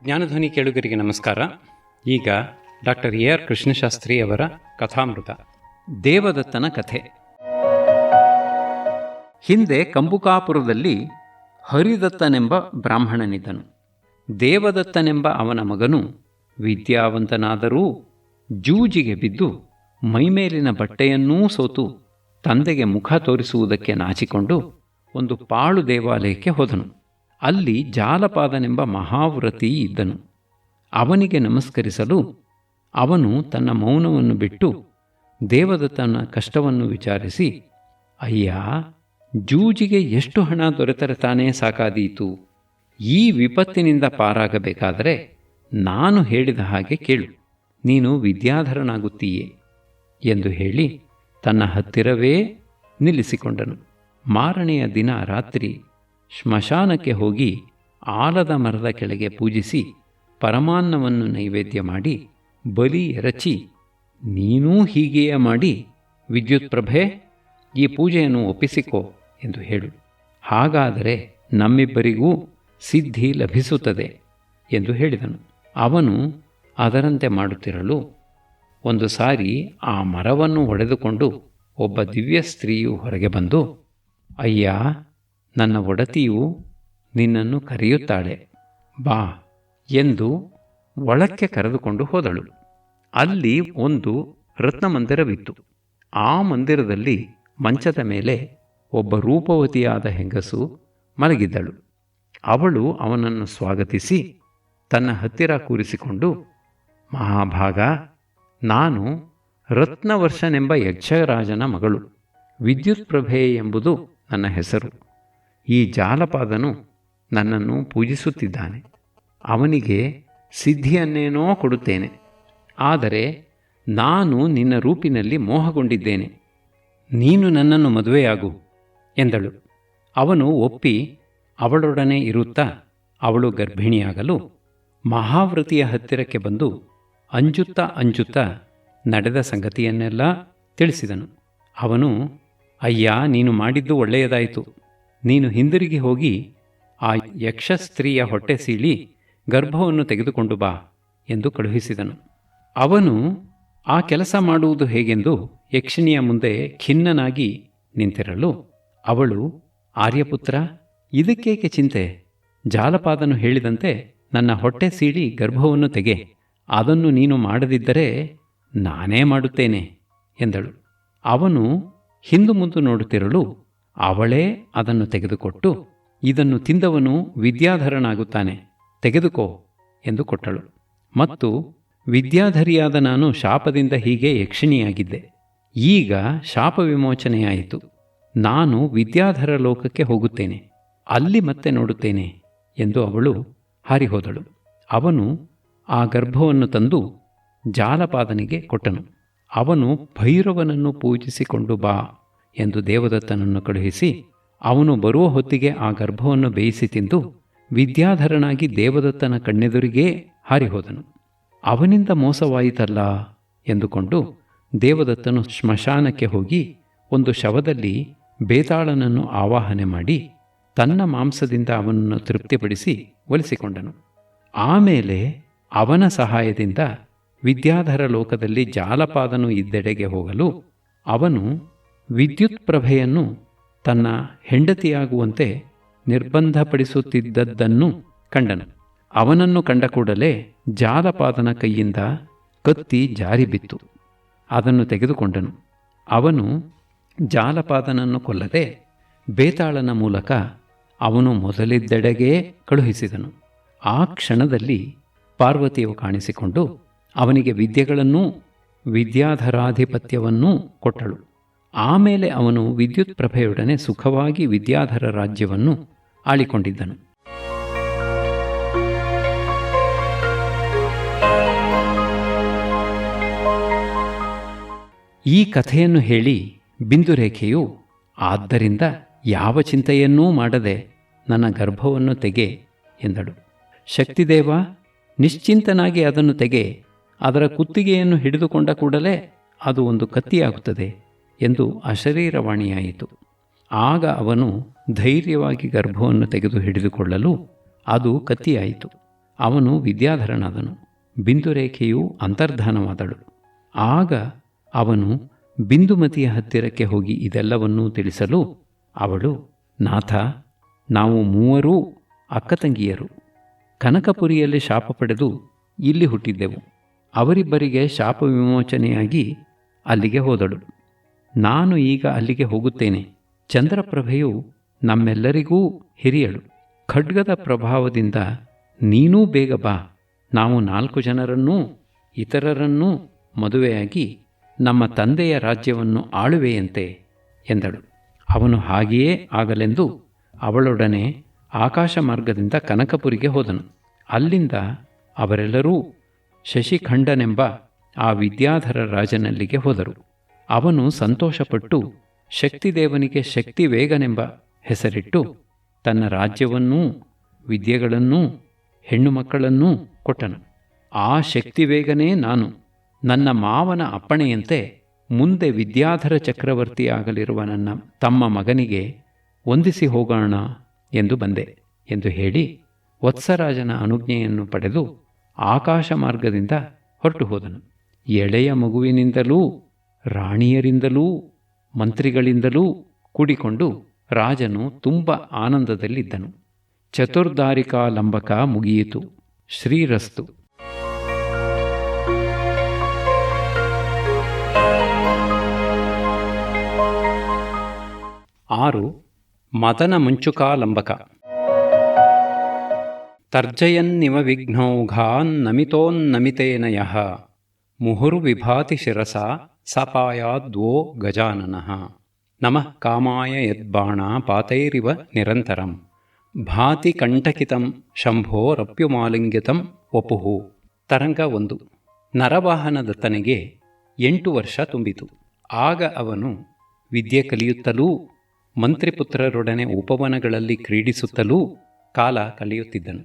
ಜ್ಞಾನಧ್ವನಿ ಕೇಳುಗರಿಗೆ ನಮಸ್ಕಾರ. ಈಗ ಡಾಕ್ಟರ್ ಎ.ಆರ್. ಕೃಷ್ಣಶಾಸ್ತ್ರಿ ಅವರ ಕಥಾಮೃತ. ದೇವದತ್ತನ ಕಥೆ. ಹಿಂದೆ ಕಂಬುಕಾಪುರದಲ್ಲಿ ಹರಿದತ್ತನೆಂಬ ಬ್ರಾಹ್ಮಣನಿದ್ದನು. ದೇವದತ್ತನೆಂಬ ಅವನ ಮಗನು ವಿದ್ಯಾವಂತನಾದರೂ ಜೂಜಿಗೆ ಬಿದ್ದು ಮೈಮೇಲಿನ ಬಟ್ಟೆಯನ್ನೂ ಸೋತು ತಂದೆಗೆ ಮುಖ ತೋರಿಸುವುದಕ್ಕೆ ನಾಚಿಕೊಂಡು ಒಂದು ಪಾಳು ದೇವಾಲಯಕ್ಕೆ ಹೋದನು. ಅಲ್ಲಿ ಜಾಲಪಾದನೆಂಬ ಮಹಾವ್ರತಿ ಇದ್ದನು. ಅವನಿಗೆ ನಮಸ್ಕರಿಸಲು ಅವನು ತನ್ನ ಮೌನವನ್ನು ಬಿಟ್ಟು ದೇವದತ್ತನ ಕಷ್ಟವನ್ನು ವಿಚಾರಿಸಿ, ಅಯ್ಯ, ಜೂಜಿಗೆ ಎಷ್ಟು ಹಣ ದೊರೆತರೆ ತಾನೇ ಸಾಕಾದೀತು. ಈ ವಿಪತ್ತಿನಿಂದ ಪಾರಾಗಬೇಕಾದರೆ ನಾನು ಹೇಳಿದ ಹಾಗೆ ಕೇಳು, ನೀನು ವಿದ್ಯಾಧರನಾಗುತ್ತೀಯೇ ಎಂದು ಹೇಳಿ ತನ್ನ ಹತ್ತಿರವೇ ನಿಲ್ಲಿಸಿಕೊಂಡನು. ಮಾರನೆಯ ದಿನ ರಾತ್ರಿ ಸ್ಮಶಾನಕ್ಕೆ ಹೋಗಿ ಆಲದ ಮರದ ಕೆಳಗೆ ಪೂಜಿಸಿ ಪರಮಾನ್ನವನ್ನು ನೈವೇದ್ಯ ಮಾಡಿ ಬಲಿ ಎರಚಿ, ನೀನೂ ಹೀಗೆಯೇ ಮಾಡಿ ವಿದ್ಯುತ್ಪ್ರಭೆ ಈ ಪೂಜೆಯನ್ನು ಒಪ್ಪಿಸಿಕೋ ಎಂದು ಹೇಳು. ಹಾಗಾದರೆ ನಮ್ಮಿಬ್ಬರಿಗೂ ಸಿದ್ಧಿ ಲಭಿಸುತ್ತದೆ ಎಂದು ಹೇಳಿದನು. ಅವನು ಅದರಂತೆ ಮಾಡುತ್ತಿರಲು ಒಂದು ಸಾರಿ ಆ ಮರವನ್ನು ಒಡೆದುಕೊಂಡು ಒಬ್ಬ ದಿವ್ಯ ಸ್ತ್ರೀಯು ಹೊರಗೆ ಬಂದು, ಅಯ್ಯ, ನನ್ನ ಒಡತಿಯು ನಿನ್ನನ್ನು ಕರೆಯುತ್ತಾಳೆ, ಬಾ ಎಂದು ಒಳಕ್ಕೆ ಕರೆದುಕೊಂಡು ಹೋದಳು. ಅಲ್ಲಿ ಒಂದು ರತ್ನಮಂದಿರವಿತ್ತು. ಆ ಮಂದಿರದಲ್ಲಿ ಮಂಚದ ಮೇಲೆ ಒಬ್ಬ ರೂಪವತಿಯಾದ ಹೆಂಗಸು ಮಲಗಿದ್ದಳು. ಅವಳು ಅವನನ್ನು ಸ್ವಾಗತಿಸಿ ತನ್ನ ಹತ್ತಿರ ಕೂರಿಸಿಕೊಂಡು, ಮಹಾಭಾಗ, ನಾನು ರತ್ನವರ್ಷನೆಂಬ ಯಕ್ಷರಾಜನ ಮಗಳು, ವಿದ್ಯುತ್ಪ್ರಭೆ ಎಂಬುದು ನನ್ನ ಹೆಸರು. ಈ ಜಾಲಪಾದನು ನನ್ನನ್ನು ಪೂಜಿಸುತ್ತಿದ್ದಾನೆ. ಅವನಿಗೆ ಸಿದ್ಧಿಯನ್ನೇನೋ ಕೊಡುತ್ತೇನೆ. ಆದರೆ ನಾನು ನಿನ್ನ ರೂಪಿನಲ್ಲಿ ಮೋಹಗೊಂಡಿದ್ದೇನೆ. ನೀನು ನನ್ನನ್ನು ಮದುವೆಯಾಗು ಎಂದಳು. ಅವನು ಒಪ್ಪಿ ಅವಳೊಡನೆ ಇರುತ್ತಾ ಅವಳು ಗರ್ಭಿಣಿಯಾಗಲು ಮಹಾವ್ರತಿಯ ಹತ್ತಿರಕ್ಕೆ ಬಂದು ಅಂಜುತ್ತಾ ನಡೆದ ಸಂಗತಿಯನ್ನೆಲ್ಲ ತಿಳಿಸಿದನು. ಅವನು, ಅಯ್ಯ, ನೀನು ಮಾಡಿದ್ದು ಒಳ್ಳೆಯದಾಯಿತು. ನೀನು ಹಿಂದಿರುಗಿ ಹೋಗಿ ಆ ಯಕ್ಷಸ್ತ್ರೀಯ ಹೊಟ್ಟೆ ಸೀಳಿ ಗರ್ಭವನ್ನು ತೆಗೆದುಕೊಂಡು ಬಾ ಎಂದು ಕಳುಹಿಸಿದನು. ಅವನು ಆ ಕೆಲಸ ಮಾಡುವುದು ಹೇಗೆಂದು ಯಕ್ಷಿಣಿಯ ಮುಂದೆ ಖಿನ್ನನಾಗಿ ನಿಂತಿರಲು ಅವಳು, ಆರ್ಯಪುತ್ರ, ಇದಕ್ಕೇಕೆ ಚಿಂತೆ? ಜಾಲಪಾದನು ಹೇಳಿದಂತೆ ನನ್ನ ಹೊಟ್ಟೆ ಸೀಳಿ ಗರ್ಭವನ್ನು ತೆಗೆ. ಅದನ್ನು ನೀನು ಮಾಡದಿದ್ದರೆ ನಾನೇ ಮಾಡುತ್ತೇನೆ ಎಂದಳು. ಅವನು ಹಿಂದು ಮುಂದು ನೋಡುತ್ತಿರಲು ಅವಳೇ ಅದನ್ನು ತೆಗೆದುಕೊಟ್ಟು, ಇದನ್ನು ತಿಂದವನು ವಿದ್ಯಾಧರನಾಗುತ್ತಾನೆ, ತೆಗೆದುಕೋ ಎಂದು ಕೊಟ್ಟಳು. ಮತ್ತು ವಿದ್ಯಾಧರಿಯಾದ ನಾನು ಶಾಪದಿಂದ ಹೀಗೆ ಯಕ್ಷಿಣಿಯಾಗಿದ್ದೆ. ಈಗ ಶಾಪ ವಿಮೋಚನೆಯಾಯಿತು. ನಾನು ವಿದ್ಯಾಧರ ಲೋಕಕ್ಕೆ ಹೋಗುತ್ತೇನೆ, ಅಲ್ಲಿ ಮತ್ತೆ ನೋಡುತ್ತೇನೆ ಎಂದು ಅವಳು ಹಾರಿಹೋದಳು. ಅವನು ಆ ಗರ್ಭವನ್ನು ತಂದು ಜಾಲಪಾದನಿಗೆ ಕೊಟ್ಟನು. ಅವನು ಭೈರವನನ್ನು ಪೂಜಿಸಿಕೊಂಡು ಬಾ ಎಂದು ದೇವದತ್ತನನ್ನು ಕಳುಹಿಸಿ, ಅವನು ಬರುವ ಹೊತ್ತಿಗೆ ಆ ಗರ್ಭವನ್ನು ಬೇಯಿಸಿ ತಿಂದು ವಿದ್ಯಾಧರನಾಗಿ ದೇವದತ್ತನ ಕಣ್ಣೆದುರಿಗೇ ಹಾರಿಹೋದನು. ಅವನಿಂದ ಮೋಸವಾಯಿತಲ್ಲ ಎಂದುಕೊಂಡು ದೇವದತ್ತನು ಸ್ಮಶಾನಕ್ಕೆ ಹೋಗಿ ಒಂದು ಶವದಲ್ಲಿ ಬೇತಾಳನನ್ನು ಆವಾಹನೆ ಮಾಡಿ ತನ್ನ ಮಾಂಸದಿಂದ ಅವನನ್ನು ತೃಪ್ತಿಪಡಿಸಿ ಒಲಿಸಿಕೊಂಡನು. ಆಮೇಲೆ ಅವನ ಸಹಾಯದಿಂದ ವಿದ್ಯಾಧರ ಲೋಕದಲ್ಲಿ ಜಾಲಪಾದನು ಇದ್ದೆಡೆಗೆ ಹೋಗಲು ಅವನು ವಿದ್ಯುತ್ಪ್ರಭೆಯನ್ನು ತನ್ನ ಹೆಂಡತಿಯಾಗುವಂತೆ ನಿರ್ಬಂಧಪಡಿಸುತ್ತಿದ್ದದ್ದನ್ನು ಕಂಡನು. ಅವನನ್ನು ಕಂಡ ಕೂಡಲೇ ಜಾಲಪಾದನ ಕೈಯಿಂದ ಕತ್ತಿ ಜಾರಿ ಬಿತ್ತು. ಅದನ್ನು ತೆಗೆದುಕೊಂಡನು. ಅವನು ಜಾಲಪಾದನನ್ನು ಕೊಲ್ಲದೆ ಬೇತಾಳನ ಮೂಲಕ ಅವನು ಮೊದಲಿದ್ದೆಡೆಗೆ ಕಳುಹಿಸಿದನು. ಆ ಕ್ಷಣದಲ್ಲಿ ಪಾರ್ವತಿಯು ಕಾಣಿಸಿಕೊಂಡು ಅವನಿಗೆ ವಿದ್ಯೆಗಳನ್ನೂ ವಿದ್ಯಾಧರಾಧಿಪತ್ಯವನ್ನೂ ಕೊಟ್ಟಳು. ಆಮೇಲೆ ಅವನು ವಿದ್ಯುತ್ ಪ್ರಭೆಯೊಡನೆ ಸುಖವಾಗಿ ವಿದ್ಯಾಧರ ರಾಜ್ಯವನ್ನು ಆಳಿಕೊಂಡಿದ್ದನು. ಈ ಕಥೆಯನ್ನು ಹೇಳಿ ಬಿಂದುರೇಖೆಯು, ಆದ್ದರಿಂದ ಯಾವ ಚಿಂತೆಯನ್ನೂ ಮಾಡದೆ ನನ್ನ ಗರ್ಭವನ್ನು ತೆಗೆ ಎಂದಳು. ಶಕ್ತಿದೇವ, ನಿಶ್ಚಿಂತನಾಗಿ ಅದನ್ನು ತೆಗೆ. ಅದರ ಕುತ್ತಿಗೆಯನ್ನು ಹಿಡಿದುಕೊಂಡ ಕೂಡಲೇ ಅದು ಒಂದು ಕತ್ತಿಯಾಗುತ್ತದೆ ಎಂದು ಅಶರೀರವಾಣಿಯಾಯಿತು. ಆಗ ಅವನು ಧೈರ್ಯವಾಗಿ ಗರ್ಭವನ್ನು ತೆಗೆದು ಹಿಡಿದುಕೊಳ್ಳಲು ಅದು ಕತ್ತಿಯಾಯಿತು. ಅವನು ವಿದ್ಯಾಧರನಾದನು. ಬಿಂದುರೇಖೆಯು ಅಂತರ್ಧಾನವಾದಳು. ಆಗ ಅವನು ಬಿಂದುಮತಿಯ ಹತ್ತಿರಕ್ಕೆ ಹೋಗಿ ಇದೆಲ್ಲವನ್ನೂ ತಿಳಿಸಲು ಅವಳು, ನಾಥ, ನಾವು ಮೂವರೂ ಅಕ್ಕತಂಗಿಯರು. ಕನಕಪುರಿಯಲ್ಲಿ ಶಾಪ ಪಡೆದು ಇಲ್ಲಿ ಹುಟ್ಟಿದ್ದೆವು. ಅವರಿಬ್ಬರಿಗೆ ಶಾಪ ವಿಮೋಚನೆಯಾಗಿ ಅಲ್ಲಿಗೆ ಹೋದಳು. ನಾನು ಈಗ ಅಲ್ಲಿಗೆ ಹೋಗುತ್ತೇನೆ. ಚಂದ್ರಪ್ರಭೆಯು ನಮ್ಮೆಲ್ಲರಿಗೂ ಹಿರಿಯಳು. ಖಡ್ಗದ ಪ್ರಭಾವದಿಂದ ನೀನೂ ಬೇಗ ಬಾ. ನಾವು 4 ಜನರನ್ನೂ ಇತರರನ್ನೂ ಮದುವೆಯಾಗಿ ನಮ್ಮ ತಂದೆಯ ರಾಜ್ಯವನ್ನು ಆಳುವೆಯಂತೆ ಎಂದಳು. ಅವನು ಹಾಗೆಯೇ ಆಗಲೆಂದು ಅವಳೊಡನೆ ಆಕಾಶ ಮಾರ್ಗದಿಂದ ಕನಕಪುರಿಗೆ ಹೋದನು. ಅಲ್ಲಿಂದ ಅವರೆಲ್ಲರೂ ಶಶಿಖಂಡನೆಂಬ ಆ ವಿದ್ಯಾಧರ ರಾಜನಲ್ಲಿಗೆ ಹೋದರು. ಅವನು ಸಂತೋಷಪಟ್ಟು ಶಕ್ತಿದೇವನಿಗೆ ಶಕ್ತಿವೇಗನೆಂಬ ಹೆಸರಿಟ್ಟು ತನ್ನ ರಾಜ್ಯವನ್ನೂ ವಿದ್ಯೆಗಳನ್ನೂ ಹೆಣ್ಣು ಮಕ್ಕಳನ್ನೂ ಕೊಟ್ಟನು. ಆ ಶಕ್ತಿವೇಗನೇ ನಾನು ನನ್ನ ಮಾವನ ಅಪ್ಪಣೆಯಂತೆ ಮುಂದೆ ವಿದ್ಯಾಧರ ಚಕ್ರವರ್ತಿಯಾಗಲಿರುವ ನನ್ನ ತಮ್ಮ ಮಗನಿಗೆ ವಂದಿಸಿ ಹೋಗೋಣ ಎಂದು ಬಂದೆ ಎಂದು ಹೇಳಿ ವತ್ಸರಾಜನ ಅನುಜ್ಞೆಯನ್ನು ಪಡೆದು ಆಕಾಶ ಮಾರ್ಗದಿಂದ ಹೊರಟು ಹೋದನು. ಎಳೆಯ ಮಗುವಿನಿಂದಲೂ ರಾಣಿಯರಿಂದಲೂ ಮಂತ್ರಿಗಳಿಂದಲೂ ಕೂಡಿಕೊಂಡು ರಾಜನು ತುಂಬ ಆನಂದದಲ್ಲಿದ್ದನು. ಚತುರ್ದಾರಿಕಾ ಲಂಬಕ ಮುಗಿಯಿತು. ಶ್ರೀರಸ್ತು. ಆರು. ಮದನ ಮುಂಚುಕಾಲಂಬಕ. ತರ್ಜಯನ್ನಿವ ವಿಘ್ನೌಘಾನ್ನಮಿತೋನ್ನಮಿತೇನ ಯಃ ಮುಹುರ್ವಿಭಾತಿ ಶಿರಸ ಸಪಾಯಾದ್ವೋ ಗಜಾನನಃ ನಮಃ ಕಾಮಾಯ ಯದ್ಬಾಣ ಪಾತೈರಿವ ನಿರಂತರಂ ಭಾತಿ ಕಂಠಕಿತಂ ಶಂಭೋರಪ್ಯುಮಾಲಿಂಗ್ಯತಂ ವಪುಃ. ತರಂಗ 1. ನರವಾಹನದತ್ತನಿಗೆ 8 ವರ್ಷ ತುಂಬಿತು. ಆಗ ಅವನು ವಿದ್ಯೆ ಕಲಿಯುತ್ತಲೂ ಮಂತ್ರಿಪುತ್ರರೊಡನೆ ಉಪವನಗಳಲ್ಲಿ ಕ್ರೀಡಿಸುತ್ತಲೂ ಕಾಲ ಕಳೆಯುತ್ತಿದ್ದನು.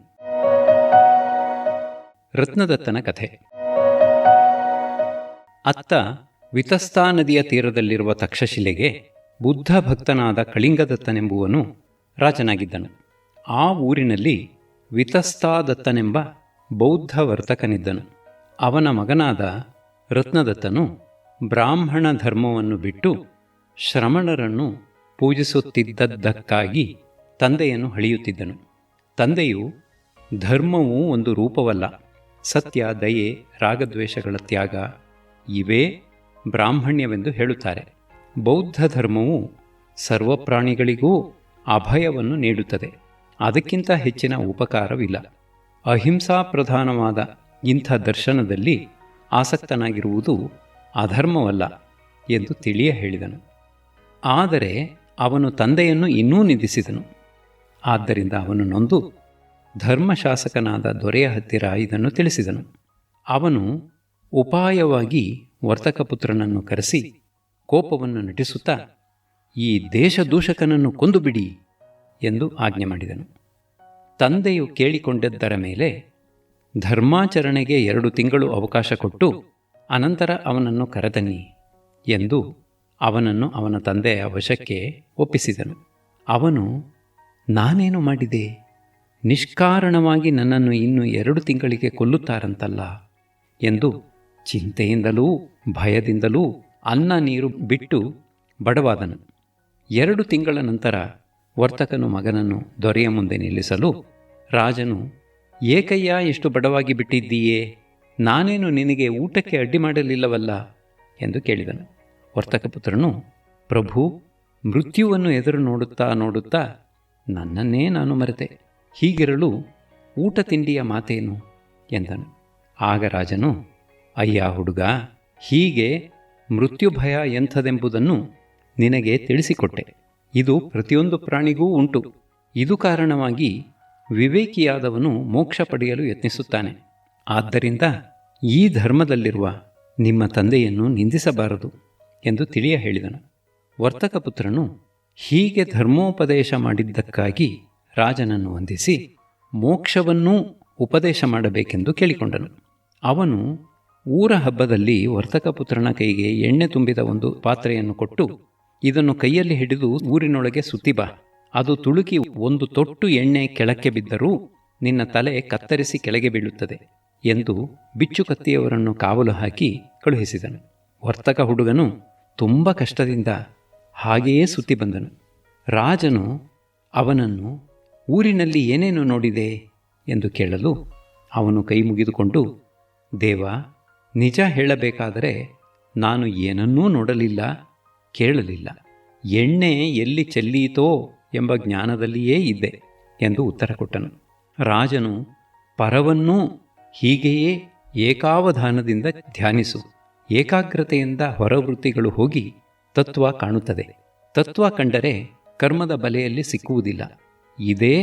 ರತ್ನದತ್ತನ ಕಥೆ. ಅತ್ತ ವಿತಸ್ತಾ ನದಿಯ ತೀರದಲ್ಲಿರುವ ತಕ್ಷಶಿಲೆಗೆ ಬುದ್ಧ ಭಕ್ತನಾದ ಕಳಿಂಗದತ್ತನೆಂಬುವನು ರಾಜನಾಗಿದ್ದನು. ಆ ಊರಿನಲ್ಲಿ ವಿತಸ್ತಾದತ್ತನೆಂಬ ಬೌದ್ಧ ವರ್ತಕನಿದ್ದನು. ಅವನ ಮಗನಾದ ರತ್ನದತ್ತನು ಬ್ರಾಹ್ಮಣ ಧರ್ಮವನ್ನು ಬಿಟ್ಟು ಶ್ರಮಣರನ್ನು ಪೂಜಿಸುತ್ತಿದ್ದದ್ದಕ್ಕಾಗಿ ತಂದೆಯನ್ನು ಹಳಿಯುತ್ತಿದ್ದನು. ತಂದೆಯು ಧರ್ಮವು ಒಂದು ರೂಪವಲ್ಲ, ಸತ್ಯ, ದಯೆ, ರಾಗದ್ವೇಷಗಳ ತ್ಯಾಗ ಇವೇ ಬ್ರಾಹ್ಮಣ್ಯವೆಂದು ಹೇಳುತ್ತಾರೆ. ಬೌದ್ಧ ಧರ್ಮವು ಸರ್ವಪ್ರಾಣಿಗಳಿಗೂ ಅಭಯವನ್ನು ನೀಡುತ್ತದೆ. ಅದಕ್ಕಿಂತ ಹೆಚ್ಚಿನ ಉಪಕಾರವಿಲ್ಲ. ಅಹಿಂಸಾ ಪ್ರಧಾನವಾದ ಇಂಥ ದರ್ಶನದಲ್ಲಿ ಆಸಕ್ತನಾಗಿರುವುದು ಅಧರ್ಮವಲ್ಲ ಎಂದು ತಿಳಿಯ ಹೇಳಿದನು. ಆದರೆ ಅವನು ತಂದೆಯನ್ನು ಇನ್ನೂ ನಿಂದಿಸಿದನು. ಆದ್ದರಿಂದ ಅವನು ನೊಂದು ಧರ್ಮಶಾಸಕನಾದ ದೊರೆಯ ಹತ್ತಿರ ಇದನ್ನು ತಿಳಿಸಿದನು. ಅವನು ಉಪಾಯವಾಗಿ ವರ್ತಕಪುತ್ರನನ್ನು ಕರೆಸಿ ಕೋಪವನ್ನು ನಟಿಸುತ್ತಾ, ಈ ದೇಶದೂಷಕನನ್ನು ಕೊಂದುಬಿಡಿ ಎಂದು ಆಜ್ಞೆ ಮಾಡಿದನು. ತಂದೆಯು ಕೇಳಿಕೊಂಡದ್ದರ ಮೇಲೆ ಧರ್ಮಾಚರಣೆಗೆ 2 ತಿಂಗಳು ಅವಕಾಶ ಕೊಟ್ಟು ಅನಂತರ ಅವನನ್ನು ಕರೆತನ್ನಿ ಎಂದು ಅವನನ್ನು ಅವನ ತಂದೆಯ ವಶಕ್ಕೆ ಒಪ್ಪಿಸಿದನು. ಅವನು, ನಾನೇನು ಮಾಡಿದೆ? ನಿಷ್ಕಾರಣವಾಗಿ ನನ್ನನ್ನು ಇನ್ನು 2 ತಿಂಗಳಿಗೆ ಕೊಲ್ಲುತ್ತಾರಂತಲ್ಲ ಎಂದು ಚಿಂತೆಯಿಂದಲೂ ಭಯದಿಂದಲೂ ಅನ್ನ ನೀರು ಬಿಟ್ಟು ಬಡವಾದನು. 2 ತಿಂಗಳ ನಂತರ ವರ್ತಕನು ಮಗನನ್ನು ದೊರೆಯ ಮುಂದೆ ನಿಲ್ಲಿಸಲು ರಾಜನು, ಏಕಯ್ಯ ಎಷ್ಟು ಬಡವಾಗಿ ಬಿಟ್ಟಿದ್ದೀಯೇ? ನಾನೇನು ನಿನಗೆ ಊಟಕ್ಕೆ ಅಡ್ಡಿ ಮಾಡಲಿಲ್ಲವಲ್ಲ ಎಂದು ಕೇಳಿದನು. ವರ್ತಕಪುತ್ರನು, ಪ್ರಭು, ಮೃತ್ಯುವನ್ನು ಎದುರು ನೋಡುತ್ತಾ ನೋಡುತ್ತಾ ನನ್ನನ್ನೇ ನಾನು ಮರೆತೆ. ಹೀಗಿರಲು ಊಟ ತಿಂಡಿಯ ಮಾತೇನು ಎಂದನು. ಆಗ ರಾಜನು, ಅಯ್ಯ ಹುಡುಗ, ಹೀಗೆ ಮೃತ್ಯು ಭಯ ಎಂಥದೆಂಬುದನ್ನು ನಿನಗೆ ತಿಳಿಸಿಕೊಟ್ಟೆ. ಇದು ಪ್ರತಿಯೊಂದು ಪ್ರಾಣಿಗೂ ಉಂಟು. ಇದು ಕಾರಣವಾಗಿ ವಿವೇಕಿಯಾದವನು ಮೋಕ್ಷ ಪಡೆಯಲು ಯತ್ನಿಸುತ್ತಾನೆ. ಆದ್ದರಿಂದ ಈ ಧರ್ಮದಲ್ಲಿರುವ ನಿಮ್ಮ ತಂದೆಯನ್ನು ನಿಂದಿಸಬಾರದು ಎಂದು ತಿಳಿಯ ಹೇಳಿದನು. ವರ್ತಕಪುತ್ರನು ಹೀಗೆ ಧರ್ಮೋಪದೇಶ ಮಾಡಿದ್ದಕ್ಕಾಗಿ ರಾಜನನ್ನು ವಂದಿಸಿ ಮೋಕ್ಷವನ್ನೂ ಉಪದೇಶ ಮಾಡಬೇಕೆಂದು ಕೇಳಿಕೊಂಡನು. ಅವನು ಊರ ಹಬ್ಬದಲ್ಲಿ ವರ್ತಕಪುತ್ರನ ಕೈಗೆ ಎಣ್ಣೆ ತುಂಬಿದ ಒಂದು ಪಾತ್ರೆಯನ್ನು ಕೊಟ್ಟು, ಇದನ್ನು ಕೈಯಲ್ಲಿ ಹಿಡಿದು ಊರಿನೊಳಗೆ ಸುತ್ತಿ ಬಾ. ಅದು ತುಳುಕಿ 1 ತೊಟ್ಟು ಎಣ್ಣೆ ಕೆಳಕ್ಕೆ ಬಿದ್ದರೂ ನಿನ್ನ ತಲೆ ಕತ್ತರಿಸಿ ಕೆಳಗೆ ಬೀಳುತ್ತದೆ ಎಂದು ಬಿಚ್ಚುಕತ್ತಿಯವರನ್ನು ಕಾವಲು ಹಾಕಿ ಕಳುಹಿಸಿದನು. ವರ್ತಕ ಹುಡುಗನು ತುಂಬ ಕಷ್ಟದಿಂದ ಹಾಗೆಯೇ ಸುತ್ತಿ ಬಂದನು. ರಾಜನು ಅವನನ್ನು ಊರಿನಲ್ಲಿ ಏನೇನು ನೋಡಿದೆ ಎಂದು ಕೇಳಲು ಅವನು ಕೈ ಮುಗಿದುಕೊಂಡು, ದೇವ, ನಿಜ ಹೇಳಬೇಕಾದರೆ ನಾನು ಏನನ್ನೂ ನೋಡಲಿಲ್ಲ, ಕೇಳಲಿಲ್ಲ. ಎಣ್ಣೆ ಎಲ್ಲಿ ಚೆಲ್ಲೀತೋ ಎಂಬ ಜ್ಞಾನದಲ್ಲಿಯೇ ಇದ್ದೆ ಎಂದು ಉತ್ತರ ಕೊಟ್ಟನು. ರಾಜನು, ಪರವನ್ನೂ ಹೀಗೆಯೇ ಏಕಾವಧಾನದಿಂದ ಧ್ಯಾನಿಸು. ಏಕಾಗ್ರತೆಯಿಂದ ಹೊರವೃತ್ತಿಗಳು ಹೋಗಿ ತತ್ವ ಕಾಣುತ್ತದೆ. ತತ್ವ ಕಂಡರೆ ಕರ್ಮದ ಬಲೆಯಲ್ಲಿ ಸಿಕ್ಕುವುದಿಲ್ಲ. ಇದೇ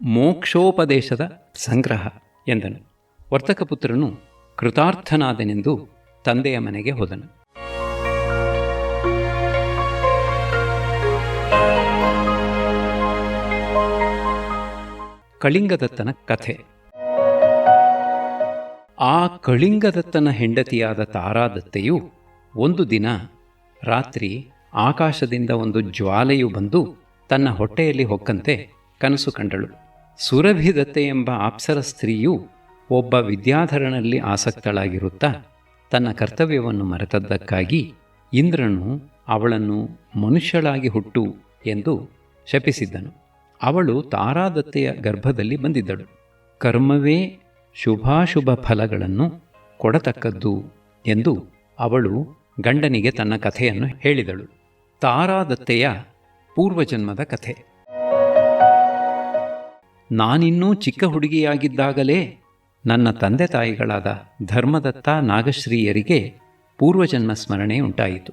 ಮೋಕ್ಷೋಪದೇಶದ ಸಂಗ್ರಹ ಎಂದನು. ವರ್ತಕಪುತ್ರನು ಕೃತಾರ್ಥನಾದನೆಂದು ತಂದೆಯ ಮನೆಗೆ ಹೋದನು. ಕಳಿಂಗದತ್ತನ ಕಥೆ. ಆ ಕಳಿಂಗದತ್ತನ ಹೆಂಡತಿಯಾದ ತಾರಾದತ್ತೆಯು ಒಂದು ದಿನ ರಾತ್ರಿ ಆಕಾಶದಿಂದ ಒಂದು ಜ್ವಾಲೆಯು ಬಂದು ತನ್ನ ಹೊಟ್ಟೆಯಲ್ಲಿ ಹೊಕ್ಕಂತೆ ಕನಸು ಕಂಡಳು. ಸುರಭಿದತ್ತೆ ಎಂಬ ಅಪ್ಸರ ಸ್ತ್ರೀಯು ಒಬ್ಬ ವಿದ್ಯಾಧರನಲ್ಲಿ ಆಸಕ್ತಳಾಗಿರುತ್ತಾ ತನ್ನ ಕರ್ತವ್ಯವನ್ನು ಮರೆತದ್ದಕ್ಕಾಗಿ ಇಂದ್ರನು ಅವಳನ್ನು ಮನುಷ್ಯಳಾಗಿ ಹುಟ್ಟು ಎಂದು ಶಪಿಸಿದ್ದನು. ಅವಳು ತಾರಾದತ್ತೆಯ ಗರ್ಭದಲ್ಲಿ ಬಂದಿದ್ದಳು. ಕರ್ಮವೇ ಶುಭಾಶುಭ ಫಲಗಳನ್ನು ಕೊಡತಕ್ಕದ್ದು ಎಂದು ಅವಳು ಗಂಡನಿಗೆ ತನ್ನ ಕಥೆಯನ್ನು ಹೇಳಿದಳು. ತಾರಾದತ್ತೆಯ ಪೂರ್ವಜನ್ಮದ ಕಥೆ. ನಾನಿನ್ನೂ ಚಿಕ್ಕ ಹುಡುಗಿಯಾಗಿದ್ದಾಗಲೇ ನನ್ನ ತಂದೆ ತಾಯಿಗಳಾದ ಧರ್ಮದತ್ತ ನಾಗಶ್ರೀಯರಿಗೆ ಪೂರ್ವಜನ್ಮ ಸ್ಮರಣೆ ಉಂಟಾಯಿತು.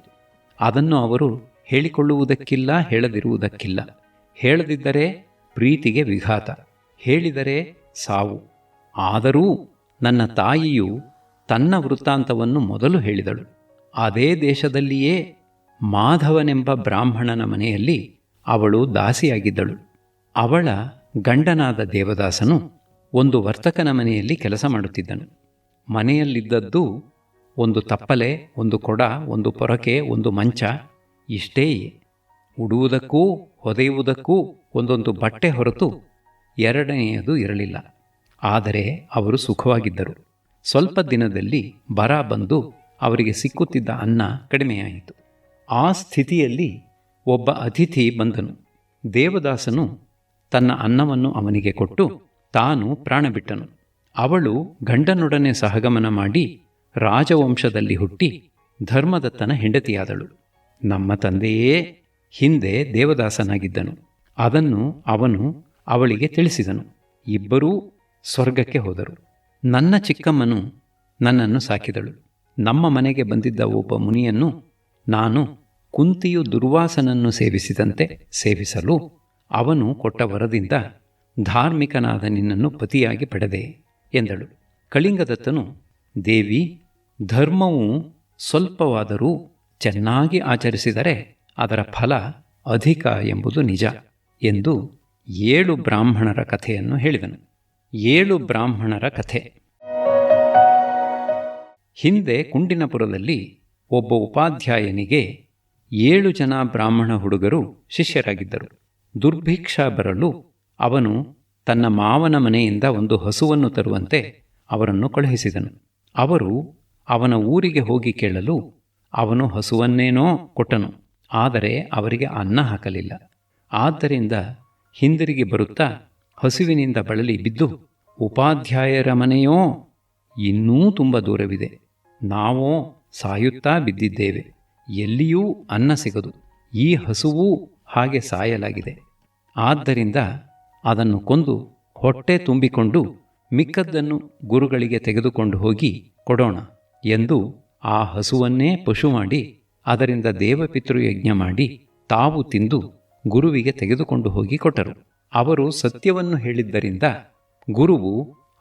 ಅದನ್ನು ಅವರು ಹೇಳಿಕೊಳ್ಳುವುದಕ್ಕಿಲ್ಲ, ಹೇಳದಿರುವುದಕ್ಕಿಲ್ಲ. ಹೇಳದಿದ್ದರೆ ಪ್ರೀತಿಗೆ ವಿಘಾತ, ಹೇಳಿದರೆ ಸಾವು. ಆದರೂ ನನ್ನ ತಾಯಿಯು ತನ್ನ ವೃತ್ತಾಂತವನ್ನು ಮೊದಲು ಹೇಳಿದಳು. ಅದೇ ದೇಶದಲ್ಲಿಯೇ ಮಾಧವನೆಂಬ ಬ್ರಾಹ್ಮಣನ ಮನೆಯಲ್ಲಿ ಅವಳು ದಾಸಿಯಾಗಿದ್ದಳು. ಅವಳ ಗಂಡನಾದ ದೇವದಾಸನು ಒಂದು ವರ್ತಕನ ಮನೆಯಲ್ಲಿ ಕೆಲಸ ಮಾಡುತ್ತಿದ್ದನು. ಮನೆಯಲ್ಲಿದ್ದದ್ದು ಒಂದು ತಪ್ಪಲೆ, ಒಂದು ಕೊಡ, ಒಂದು ಪೊರಕೆ, ಒಂದು ಮಂಚ, ಇಷ್ಟೇ. ಉಡುವುದಕ್ಕೂ ಹೊದೆಯುವುದಕ್ಕೂ ಒಂದೊಂದು ಬಟ್ಟೆ ಹೊರತು ಎರಡನೆಯದು ಇರಲಿಲ್ಲ. ಆದರೆ ಅವರು ಸುಖವಾಗಿದ್ದರು. ಸ್ವಲ್ಪ ದಿನದಲ್ಲಿ ಬರ ಬಂದು ಅವರಿಗೆ ಸಿಕ್ಕುತ್ತಿದ್ದ ಅನ್ನ ಕಡಿಮೆಯಾಯಿತು. ಆ ಸ್ಥಿತಿಯಲ್ಲಿ ಒಬ್ಬ ಅತಿಥಿ ಬಂದನು. ದೇವದಾಸನು ತನ್ನ ಅನ್ನವನ್ನು ಅವನಿಗೆ ಕೊಟ್ಟು ತಾನು ಪ್ರಾಣ ಬಿಟ್ಟನು. ಅವಳು ಗಂಡನೊಡನೆ ಸಹಗಮನ ಮಾಡಿ ರಾಜವಂಶದಲ್ಲಿ ಹುಟ್ಟಿ ಧರ್ಮದತ್ತನ ಹೆಂಡತಿಯಾದಳು. ನಮ್ಮ ತಂದೆಯೇ ಹಿಂದೆ ದೇವದಾಸನಾಗಿದ್ದನು. ಅದನ್ನು ಅವನು ಅವಳಿಗೆ ತಿಳಿಸಿದನು. ಇಬ್ಬರೂ ಸ್ವರ್ಗಕ್ಕೆ ಹೋದರು. ನನ್ನ ಚಿಕ್ಕಮ್ಮನು ನನ್ನನ್ನು ಸಾಕಿದಳು. ನಮ್ಮ ಮನೆಗೆ ಬಂದಿದ್ದ ಒಬ್ಬ ಮುನಿಯನ್ನು ನಾನು ಕುಂತಿಯು ದುರ್ವಾಸನನ್ನು ಸೇವಿಸಿದಂತೆ ಸೇವಿಸಲು ಅವನು ಕೊಟ್ಟ ವರದಿಂದ ಧಾರ್ಮಿಕನಾದ ನಿನ್ನನ್ನು ಪತಿಯಾಗಿ ಪಡೆದೆ ಎಂದಳು. ಕಳಿಂಗದತ್ತನು, ದೇವಿ, ಧರ್ಮವು ಸ್ವಲ್ಪವಾದರೂ ಚೆನ್ನಾಗಿ ಆಚರಿಸಿದರೆ ಅದರ ಫಲ ಅಧಿಕ ಎಂಬುದು ನಿಜ ಎಂದು 7 ಬ್ರಾಹ್ಮಣರ ಕಥೆಯನ್ನು ಹೇಳಿದನು. 7 ಬ್ರಾಹ್ಮಣರ ಕಥೆ. ಹಿಂದೆ ಕುಂಡಿನಪುರದಲ್ಲಿ ಒಬ್ಬ ಉಪಾಧ್ಯಾಯನಿಗೆ 7 ಜನ ಬ್ರಾಹ್ಮಣ ಹುಡುಗರು ಶಿಷ್ಯರಾಗಿದ್ದರು. ದುರ್ಭಿಕ್ಷ ಬರಲು ಅವನು ತನ್ನ ಮಾವನ ಮನೆಯಿಂದ ಒಂದು ಹಸುವನ್ನು ತರುವಂತೆ ಅವರನ್ನು ಕಳುಹಿಸಿದನು. ಅವರು ಅವನ ಊರಿಗೆ ಹೋಗಿ ಕೇಳಲು ಅವನು ಹಸುವನ್ನೇನೋ ಕೊಟ್ಟನು, ಆದರೆ ಅವರಿಗೆ ಅನ್ನ ಹಾಕಲಿಲ್ಲ. ಆದ್ದರಿಂದ ಹಿಂದಿರುಗಿ ಬರುತ್ತಾ ಹಸುವಿನಿಂದ ಬಳಲಿ ಬಿದ್ದು, ಉಪಾಧ್ಯಾಯರ ಮನೆಯೋ ಇನ್ನೂ ತುಂಬ ದೂರವಿದೆ, ನಾವೋ ಸಾಯುತ್ತಾ ಬಿದ್ದಿದ್ದೇವೆ, ಎಲ್ಲಿಯೂ ಅನ್ನ ಸಿಗದು, ಈ ಹಸುವೂ ಹಾಗೆ ಸಾಯಲಾಗಿದೆ. ಆದ್ದರಿಂದ ಅದನ್ನು ಕೊಂದು ಹೊಟ್ಟೆ ತುಂಬಿಕೊಂಡು ಮಿಕ್ಕದ್ದನ್ನು ಗುರುಗಳಿಗೆ ತೆಗೆದುಕೊಂಡು ಹೋಗಿ ಕೊಡೋಣ ಎಂದು ಆ ಹಸುವನ್ನೇ ಪಶು ಮಾಡಿ ಅದರಿಂದ ದೇವಪಿತೃಯಜ್ಞ ಮಾಡಿ ತಾವು ತಿಂದು ಗುರುವಿಗೆ ತೆಗೆದುಕೊಂಡು ಹೋಗಿ ಕೊಟ್ಟರು. ಅವರು ಸತ್ಯವನ್ನು ಹೇಳಿದ್ದರಿಂದ ಗುರುವು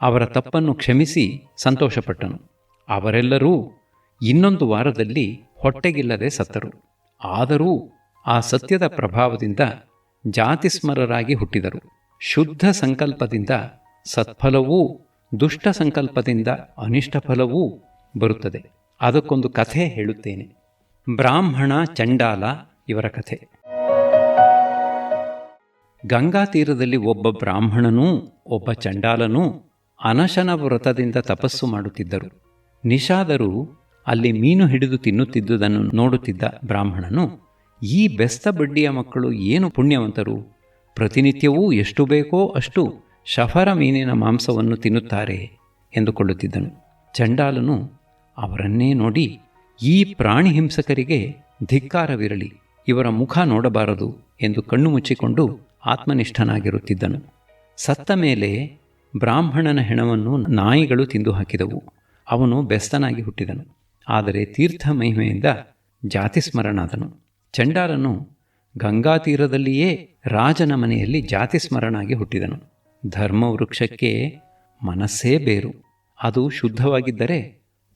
ಅವರ ತಪ್ಪನ್ನು ಕ್ಷಮಿಸಿ ಸಂತೋಷಪಟ್ಟನು. ಅವರೆಲ್ಲರೂ ಇನ್ನೊಂದು ವಾರದಲ್ಲಿ ಹೊಟ್ಟೆಗಿಲ್ಲದೆ ಸತ್ತರು. ಆದರೂ ಆ ಸತ್ಯದ ಪ್ರಭಾವದಿಂದ ಜಾತಿಸ್ಮರರಾಗಿ ಹುಟ್ಟಿದರು. ಶುದ್ಧ ಸಂಕಲ್ಪದಿಂದ ಸತ್ಫಲವೂ ದುಷ್ಟ ಸಂಕಲ್ಪದಿಂದ ಅನಿಷ್ಟ ಫಲವೂ ಬರುತ್ತದೆ. ಅದಕ್ಕೊಂದು ಕಥೆ ಹೇಳುತ್ತೇನೆ. ಬ್ರಾಹ್ಮಣ ಚಂಡಾಲ ಇವರ ಕಥೆ. ಗಂಗಾ ತೀರದಲ್ಲಿ ಒಬ್ಬ ಬ್ರಾಹ್ಮಣನೂ ಒಬ್ಬ ಚಂಡಾಲನೂ ಅನಶನ ವ್ರತದಿಂದ ತಪಸ್ಸು ಮಾಡುತ್ತಿದ್ದರು. ನಿಷಾದರು ಅಲ್ಲಿ ಮೀನು ಹಿಡಿದು ತಿನ್ನುತ್ತಿದ್ದುದನ್ನು ನೋಡುತ್ತಿದ್ದ ಬ್ರಾಹ್ಮಣನು, ಈ ಬೆಸ್ತ ಬಡ್ಡಿಯ ಮಕ್ಕಳು ಏನು ಪುಣ್ಯವಂತರು, ಪ್ರತಿನಿತ್ಯವೂ ಎಷ್ಟು ಬೇಕೋ ಅಷ್ಟು ಶಫರ ಮೀನಿನ ಮಾಂಸವನ್ನು ತಿನ್ನುತ್ತಾರೆ ಎಂದುಕೊಳ್ಳುತ್ತಿದ್ದನು. ಚಂಡಾಲನು ಅವರನ್ನೇ ನೋಡಿ, ಈ ಪ್ರಾಣಿ ಹಿಂಸಕರಿಗೆ ಧಿಕ್ಕಾರವಿರಲಿ, ಇವರ ಮುಖ ನೋಡಬಾರದು ಎಂದು ಕಣ್ಣು ಮುಚ್ಚಿಕೊಂಡು ಆತ್ಮನಿಷ್ಠನಾಗಿರುತ್ತಿದ್ದನು. ಸತ್ತ ಮೇಲೆ ಬ್ರಾಹ್ಮಣನ ಹೆಣವನ್ನು ನಾಯಿಗಳು ತಿಂದು ಹಾಕಿದವು. ಅವನು ಬೆಸ್ತನಾಗಿ ಹುಟ್ಟಿದನು, ಆದರೆ ತೀರ್ಥ ಮಹಿಮೆಯಿಂದ ಜಾತಿಸ್ಮರಣಾದನು. ಚಂಡಾಲನು ಗಂಗಾ ತೀರದಲ್ಲಿಯೇ ರಾಜನ ಮನೆಯಲ್ಲಿ ಜಾತಿಸ್ಮರಣಾಗಿ ಹುಟ್ಟಿದನು. ಧರ್ಮವೃಕ್ಷಕ್ಕೆ ಮನಸ್ಸೇ ಬೇರು. ಅದು ಶುದ್ಧವಾಗಿದ್ದರೆ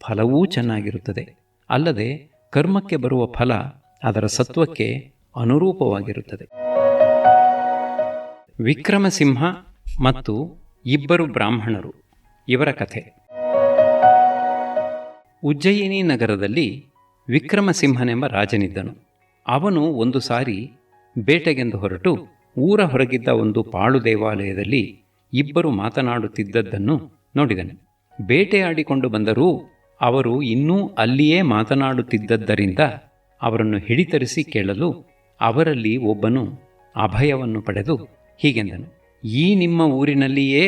ಫಲವೂ ಚೆನ್ನಾಗಿರುತ್ತದೆ. ಅಲ್ಲದೆ ಕರ್ಮಕ್ಕೆ ಬರುವ ಫಲ ಅದರ ಸತ್ವಕ್ಕೆ ಅನುರೂಪವಾಗಿರುತ್ತದೆ. ವಿಕ್ರಮಸಿಂಹ ಮತ್ತು ಇಬ್ಬರು ಬ್ರಾಹ್ಮಣರು, ಇವರ ಕಥೆ. ಉಜ್ಜಯಿನಿ ನಗರದಲ್ಲಿ ವಿಕ್ರಮಸಿಂಹನೆಂಬ ರಾಜನಿದ್ದನು. ಅವನು ಒಂದು ಸಾರಿ ಬೇಟೆಗೆಂದು ಹೊರಟು ಊರ ಹೊರಗಿದ್ದ ಒಂದು ಪಾಳು ದೇವಾಲಯದಲ್ಲಿ ಇಬ್ಬರು ಮಾತನಾಡುತ್ತಿದ್ದದ್ದನ್ನು ನೋಡಿದನು. ಬೇಟೆಯಾಡಿಕೊಂಡು ಬಂದರೂ ಅವರು ಇನ್ನೂ ಅಲ್ಲಿಯೇ ಮಾತನಾಡುತ್ತಿದ್ದರಿಂದ ಅವರನ್ನು ಹಿಡಿತರಿಸಿ ಕೇಳಲು ಅವರಲ್ಲಿ ಒಬ್ಬನು ಅಭಯವನ್ನು ಪಡೆದು ಹೀಗೆಂದನು, ಈ ನಿಮ್ಮ ಊರಿನಲ್ಲಿಯೇ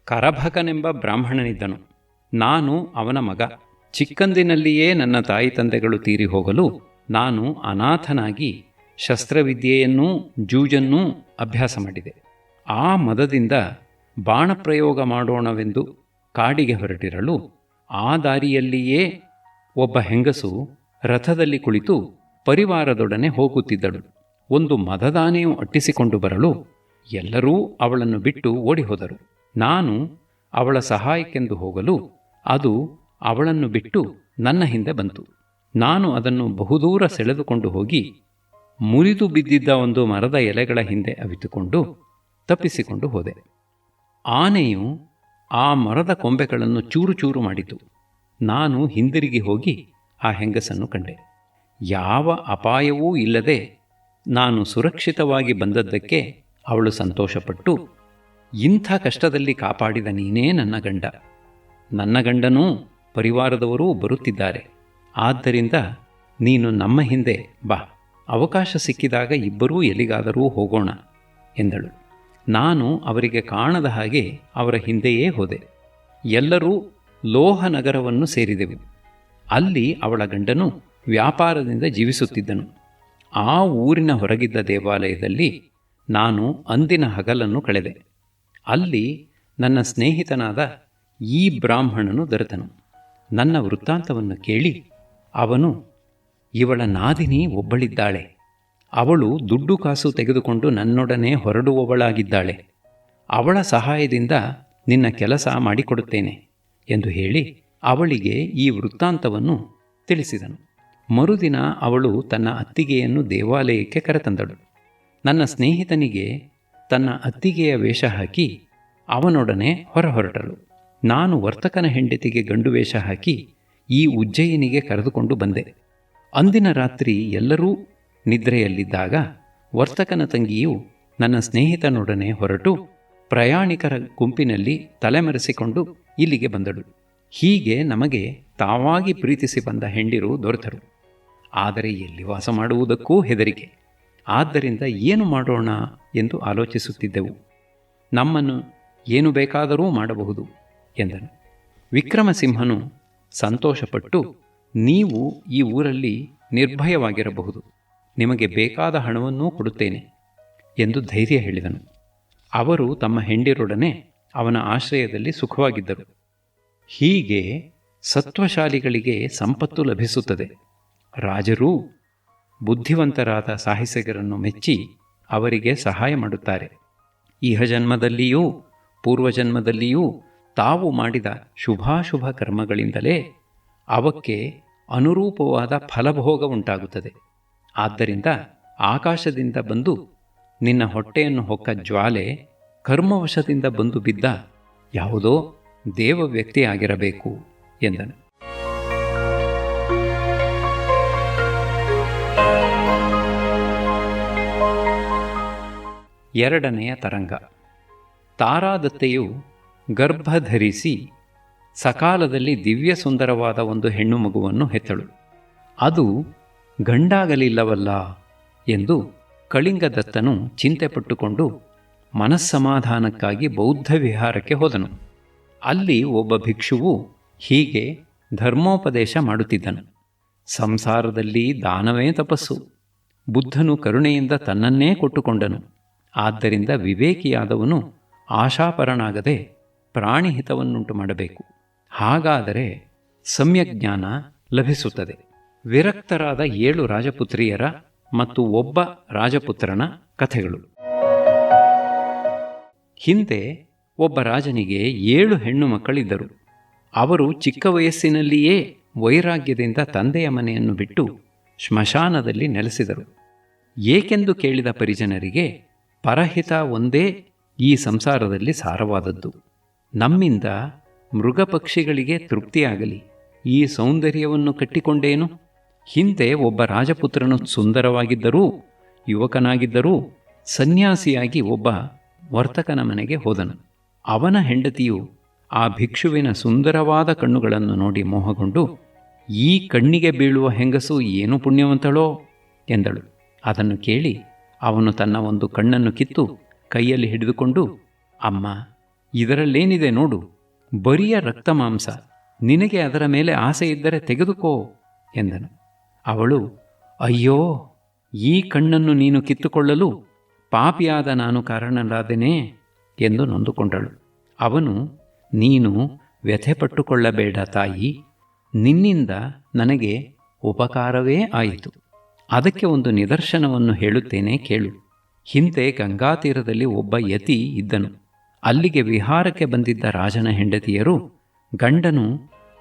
ಕರಭಕನೆಂಬ ಬ್ರಾಹ್ಮಣನಿದ್ದನು. ನಾನು ಅವನ ಮಗ. ಚಿಕ್ಕಂದಿನಲ್ಲಿಯೇ ನನ್ನ ತಾಯಿ ತಂದೆಗಳು ತೀರಿ ಹೋಗಲು ನಾನು ಅನಾಥನಾಗಿ ಶಸ್ತ್ರವಿದ್ಯೆಯನ್ನೂ ಜೂಜನ್ನೂ ಅಭ್ಯಾಸ ಮಾಡಿದೆ. ಆ ಮದದಿಂದ ಬಾಣಪ್ರಯೋಗ ಮಾಡೋಣವೆಂದು ಕಾಡಿಗೆ ಹೊರಟಿರಲು ಆ ದಾರಿಯಲ್ಲಿಯೇ ಒಬ್ಬ ಹೆಂಗಸು ರಥದಲ್ಲಿ ಕುಳಿತು ಪರಿವಾರದೊಡನೆ ಹೋಗುತ್ತಿದ್ದಳು. ಒಂದು ಮದದಾನೆಯು ಅಟ್ಟಿಸಿಕೊಂಡು ಬರಲು ಎಲ್ಲರೂ ಅವಳನ್ನು ಬಿಟ್ಟು ಓಡಿಹೋದರು. ನಾನು ಅವಳ ಸಹಾಯಕ್ಕೆಂದು ಹೋಗಲು ಅದು ಅವಳನ್ನು ಬಿಟ್ಟು ನನ್ನ ಹಿಂದೆ ಬಂತು. ನಾನು ಅದನ್ನು ಬಹುದೂರ ಸೆಳೆದುಕೊಂಡು ಹೋಗಿ ಮುರಿದು ಬಿದ್ದಿದ್ದ ಒಂದು ಮರದ ಎಲೆಗಳ ಹಿಂದೆ ಅವಿತುಕೊಂಡು ತಪ್ಪಿಸಿಕೊಂಡು ಹೋದೆ. ಆನೆಯು ಆ ಮರದ ಕೊಂಬೆಗಳನ್ನು ಚೂರು ಚೂರು ಮಾಡಿತು. ನಾನು ಹಿಂದಿರುಗಿ ಹೋಗಿ ಆ ಹೆಂಗಸನ್ನು ಕಂಡೆ. ಯಾವ ಅಪಾಯವೂ ಇಲ್ಲದೆ ನಾನು ಸುರಕ್ಷಿತವಾಗಿ ಬಂದದ್ದಕ್ಕೆ ಅವಳು ಸಂತೋಷಪಟ್ಟು, ಇಂಥ ಕಷ್ಟದಲ್ಲಿ ಕಾಪಾಡಿದ ನೀನೇ ನನ್ನ ಗಂಡ. ನನ್ನ ಗಂಡನೂ ಪರಿವಾರದವರೂ ಬರುತ್ತಿದ್ದಾರೆ. ಆದ್ದರಿಂದ ನೀನು ನಮ್ಮ ಹಿಂದೆ ಬಾ, ಅವಕಾಶ ಸಿಕ್ಕಿದಾಗ ಇಬ್ಬರೂ ಎಲ್ಲಿಗಾದರೂ ಹೋಗೋಣ ಎಂದಳು. ನಾನು ಅವರಿಗೆ ಕಾಣದ ಹಾಗೆ ಅವರ ಹಿಂದೆಯೇ ಹೋದೆ. ಎಲ್ಲರೂ ಲೋಹನಗರವನ್ನು ಸೇರಿದೆವು. ಅಲ್ಲಿ ಅವಳ ಗಂಡನು ವ್ಯಾಪಾರದಿಂದ ಜೀವಿಸುತ್ತಿದ್ದನು. ಆ ಊರಿನ ಹೊರಗಿದ್ದ ದೇವಾಲಯದಲ್ಲಿ ನಾನು ಅಂದಿನ ಹಗಲನ್ನು ಕಳೆದೆ. ಅಲ್ಲಿ ನನ್ನ ಸ್ನೇಹಿತನಾದ ಈ ಬ್ರಾಹ್ಮಣನು ದೊರೆತನು. ನನ್ನ ವೃತ್ತಾಂತವನ್ನು ಕೇಳಿ ಅವನು, ಇವಳ ನಾದಿನಿ ಒಬ್ಬಳಿದ್ದಾಳೆ. ಅವಳು ದುಡ್ಡು ಕಾಸು ತೆಗೆದುಕೊಂಡು ನನ್ನೊಡನೆ ಹೊರಡುವವಳಾಗಿದ್ದಾಳೆ. ಅವಳ ಸಹಾಯದಿಂದ ನಿನ್ನ ಕೆಲಸ ಮಾಡಿಕೊಡುತ್ತೇನೆ ಎಂದು ಹೇಳಿ ಅವಳಿಗೆ ಈ ವೃತ್ತಾಂತವನ್ನು ತಿಳಿಸಿದನು. ಮರುದಿನ ಅವಳು ತನ್ನ ಅತ್ತಿಗೆಯನ್ನು ದೇವಾಲಯಕ್ಕೆ ಕರೆತಂದಳು. ನನ್ನ ಸ್ನೇಹಿತನಿಗೆ ತನ್ನ ಅತ್ತಿಗೆಯ ವೇಷ ಹಾಕಿ ಅವನೊಡನೆ ಹೊರಟಳು. ನಾನು ವರ್ತಕನ ಹೆಂಡತಿಗೆ ಗಂಡು ವೇಷ ಹಾಕಿ ಈ ಉಜ್ಜಯಿನಿಗೆ ಕರೆದುಕೊಂಡು ಬಂದೆ. ಅಂದಿನ ರಾತ್ರಿ ಎಲ್ಲರೂ ನಿದ್ರೆಯಲ್ಲಿದ್ದಾಗ ವರ್ತಕನ ತಂಗಿಯು ನನ್ನ ಸ್ನೇಹಿತನೊಡನೆ ಹೊರಟು ಪ್ರಯಾಣಿಕರ ಗುಂಪಿನಲ್ಲಿ ತಲೆಮರೆಸಿಕೊಂಡು ಇಲ್ಲಿಗೆ ಬಂದಳು. ಹೀಗೆ ನಮಗೆ ತಾವಾಗಿ ಪ್ರೀತಿಸಿ ಬಂದ ಹೆಂಡಿರು ದೊರೆತರು. ಆದರೆ ಎಲ್ಲಿ ವಾಸ ಮಾಡುವುದಕ್ಕೂ ಹೆದರಿಕೆ. ಆದ್ದರಿಂದ ಏನು ಮಾಡೋಣ ಎಂದು ಆಲೋಚಿಸುತ್ತಿದ್ದೆವು. ನಮ್ಮನ್ನು ಏನು ಬೇಕಾದರೂ ಮಾಡಬಹುದು ಎಂದನು. ವಿಕ್ರಮಸಿಂಹನು ಸಂತೋಷಪಟ್ಟು, ನೀವು ಈ ಊರಲ್ಲಿ ನಿರ್ಭಯವಾಗಿರಬಹುದು, ನಿಮಗೆ ಬೇಕಾದ ಹಣವನ್ನೂ ಕೊಡುತ್ತೇನೆ ಎಂದು ಧೈರ್ಯ ಹೇಳಿದನು. ಅವರು ತಮ್ಮ ಹೆಂಡಿರೊಡನೆ ಅವನ ಆಶ್ರಯದಲ್ಲಿ ಸುಖವಾಗಿದ್ದರು. ಹೀಗೆ ಸತ್ವಶಾಲಿಗಳಿಗೆ ಸಂಪತ್ತು ಲಭಿಸುತ್ತದೆ. ರಾಜರೂ ಬುದ್ಧಿವಂತರಾದ ಸಾಹಸಿಗರನ್ನು ಮೆಚ್ಚಿ ಅವರಿಗೆ ಸಹಾಯ ಮಾಡುತ್ತಾರೆ. ಇಹಜನ್ಮದಲ್ಲಿಯೂ ಪೂರ್ವಜನ್ಮದಲ್ಲಿಯೂ ತಾವು ಮಾಡಿದ ಶುಭಾಶುಭ ಕರ್ಮಗಳಿಂದಲೇ ಅವಕ್ಕೆ ಅನುರೂಪವಾದ ಫಲಭೋಗ ಉಂಟಾಗುತ್ತದೆ. ಆದ್ದರಿಂದ ಆಕಾಶದಿಂದ ಬಂದು ನಿನ್ನ ಹೊಟ್ಟೆಯನ್ನು ಹೊಕ್ಕ ಜ್ವಾಲೆ ಕರ್ಮವಶದಿಂದ ಬಂದು ಬಿದ್ದ ಯಾವುದೋ ದೇವ ವ್ಯಕ್ತಿಯಾಗಿರಬೇಕು ಎಂದನು. ಎರಡನೆಯ ತರಂಗ. ತಾರಾದತ್ತೆಯು ಗರ್ಭಧರಿಸಿ ಸಕಾಲದಲ್ಲಿ ದಿವ್ಯ ಸುಂದರವಾದ ಒಂದು ಹೆಣ್ಣು ಮಗುವನ್ನು ಹೆತ್ತಳು. ಅದು ಗಂಡಾಗಲಿಲ್ಲವಲ್ಲ ಎಂದು ಕಳಿಂಗದತ್ತನು ಚಿಂತೆಪಟ್ಟುಕೊಂಡು ಮನಸ್ಸಮಾಧಾನಕ್ಕಾಗಿ ಬೌದ್ಧ ವಿಹಾರಕ್ಕೆ ಹೋದನು. ಅಲ್ಲಿ ಒಬ್ಬ ಭಿಕ್ಷುವು ಹೀಗೆ ಧರ್ಮೋಪದೇಶ ಮಾಡುತ್ತಿದ್ದನು. ಸಂಸಾರದಲ್ಲಿ ದಾನವೇ ತಪಸ್ಸು. ಬುದ್ಧನು ಕರುಣೆಯಿಂದ ತನ್ನನ್ನೇ ಕೊಟ್ಟುಕೊಂಡನು. ಆದ್ದರಿಂದ ವಿವೇಕಿಯಾದವನು ಆಶಾಪರನಾಗದೆ ಪ್ರಾಣಿಹಿತವನ್ನುಂಟು ಮಾಡಬೇಕು. ಹಾಗಾದರೆ ಸಮ್ಯಜ್ಞಾನ ಲಭಿಸುತ್ತದೆ. ವಿರಕ್ತರಾದ 7 ರಾಜಪುತ್ರಿಯರ ಮತ್ತು ಒಬ್ಬ ರಾಜಪುತ್ರನ ಕಥೆಗಳು. ಹಿಂದೆ ಒಬ್ಬ ರಾಜನಿಗೆ 7 ಹೆಣ್ಣು ಮಕ್ಕಳಿದ್ದರು. ಅವರು ಚಿಕ್ಕ ವಯಸ್ಸಿನಲ್ಲಿಯೇ ವೈರಾಗ್ಯದಿಂದ ತಂದೆಯ ಮನೆಯನ್ನು ಬಿಟ್ಟು ಶ್ಮಶಾನದಲ್ಲಿ ನೆಲೆಸಿದರು. ಏಕೆಂದು ಕೇಳಿದ ಪರಿಜನರಿಗೆ ಪರಹಿತ ಒಂದೇ ಈ ಸಂಸಾರದಲ್ಲಿ ಸಾರವಾದದ್ದು. ನಮ್ಮಿಂದ ಮೃಗಪಕ್ಷಿಗಳಿಗೆ ತೃಪ್ತಿಯಾಗಲಿ, ಈ ಸೌಂದರ್ಯವನ್ನು ಕಟ್ಟಿಕೊಂಡೇನು? ಹಿಂದೆ ಒಬ್ಬ ರಾಜಪುತ್ರನು ಸುಂದರವಾಗಿದ್ದರೂ, ಯುವಕನಾಗಿದ್ದರೂ ಸನ್ಯಾಸಿಯಾಗಿ ಒಬ್ಬ ವರ್ತಕನ ಮನೆಗೆ ಹೋದನು. ಅವನ ಹೆಂಡತಿಯು ಆ ಭಿಕ್ಷುವಿನ ಸುಂದರವಾದ ಕಣ್ಣುಗಳನ್ನು ನೋಡಿ ಮೋಹಗೊಂಡು, ಈ ಕಣ್ಣಿಗೆ ಬೀಳುವ ಹೆಂಗಸು ಏನು ಪುಣ್ಯವಂತಳೋ ಎಂದಳು. ಅದನ್ನು ಕೇಳಿ ಅವನು ತನ್ನ ಒಂದು ಕಣ್ಣನ್ನು ಕಿತ್ತು ಕೈಯಲ್ಲಿ ಹಿಡಿದುಕೊಂಡು, ಅಮ್ಮ, ಇದರಲ್ಲೇನಿದೆ ನೋಡು, ಬರಿಯ ರಕ್ತ ಮಾಂಸ, ನಿನಗೆ ಅದರ ಮೇಲೆ ಆಸೆ ಇದ್ದರೆ ತೆಗೆದುಕೋ ಎಂದನು. ಅವಳು, ಅಯ್ಯೋ, ಈ ಕಣ್ಣನ್ನು ನೀನು ಕಿತ್ತುಕೊಳ್ಳಲು ಪಾಪಿಯಾದ ನಾನು ಕಾರಣನಾದೆನೇ ಎಂದು ನೊಂದುಕೊಂಡಳು. ಅವನು, ನೀನು ವ್ಯಥೆಪಟ್ಟುಕೊಳ್ಳಬೇಡ ತಾಯಿ, ನಿನ್ನಿಂದ ನನಗೆ ಉಪಕಾರವೇ ಆಯಿತು. ಅದಕ್ಕೆ ಒಂದು ನಿದರ್ಶನವನ್ನು ಹೇಳುತ್ತೇನೆ ಕೇಳು. ಹಿಂದೆ ಗಂಗಾತೀರದಲ್ಲಿ ಒಬ್ಬ ಯತಿ ಇದ್ದನು. ಅಲ್ಲಿಗೆ ವಿಹಾರಕ್ಕೆ ಬಂದಿದ್ದ ರಾಜನ ಹೆಂಡತಿಯರು ಗಂಡನು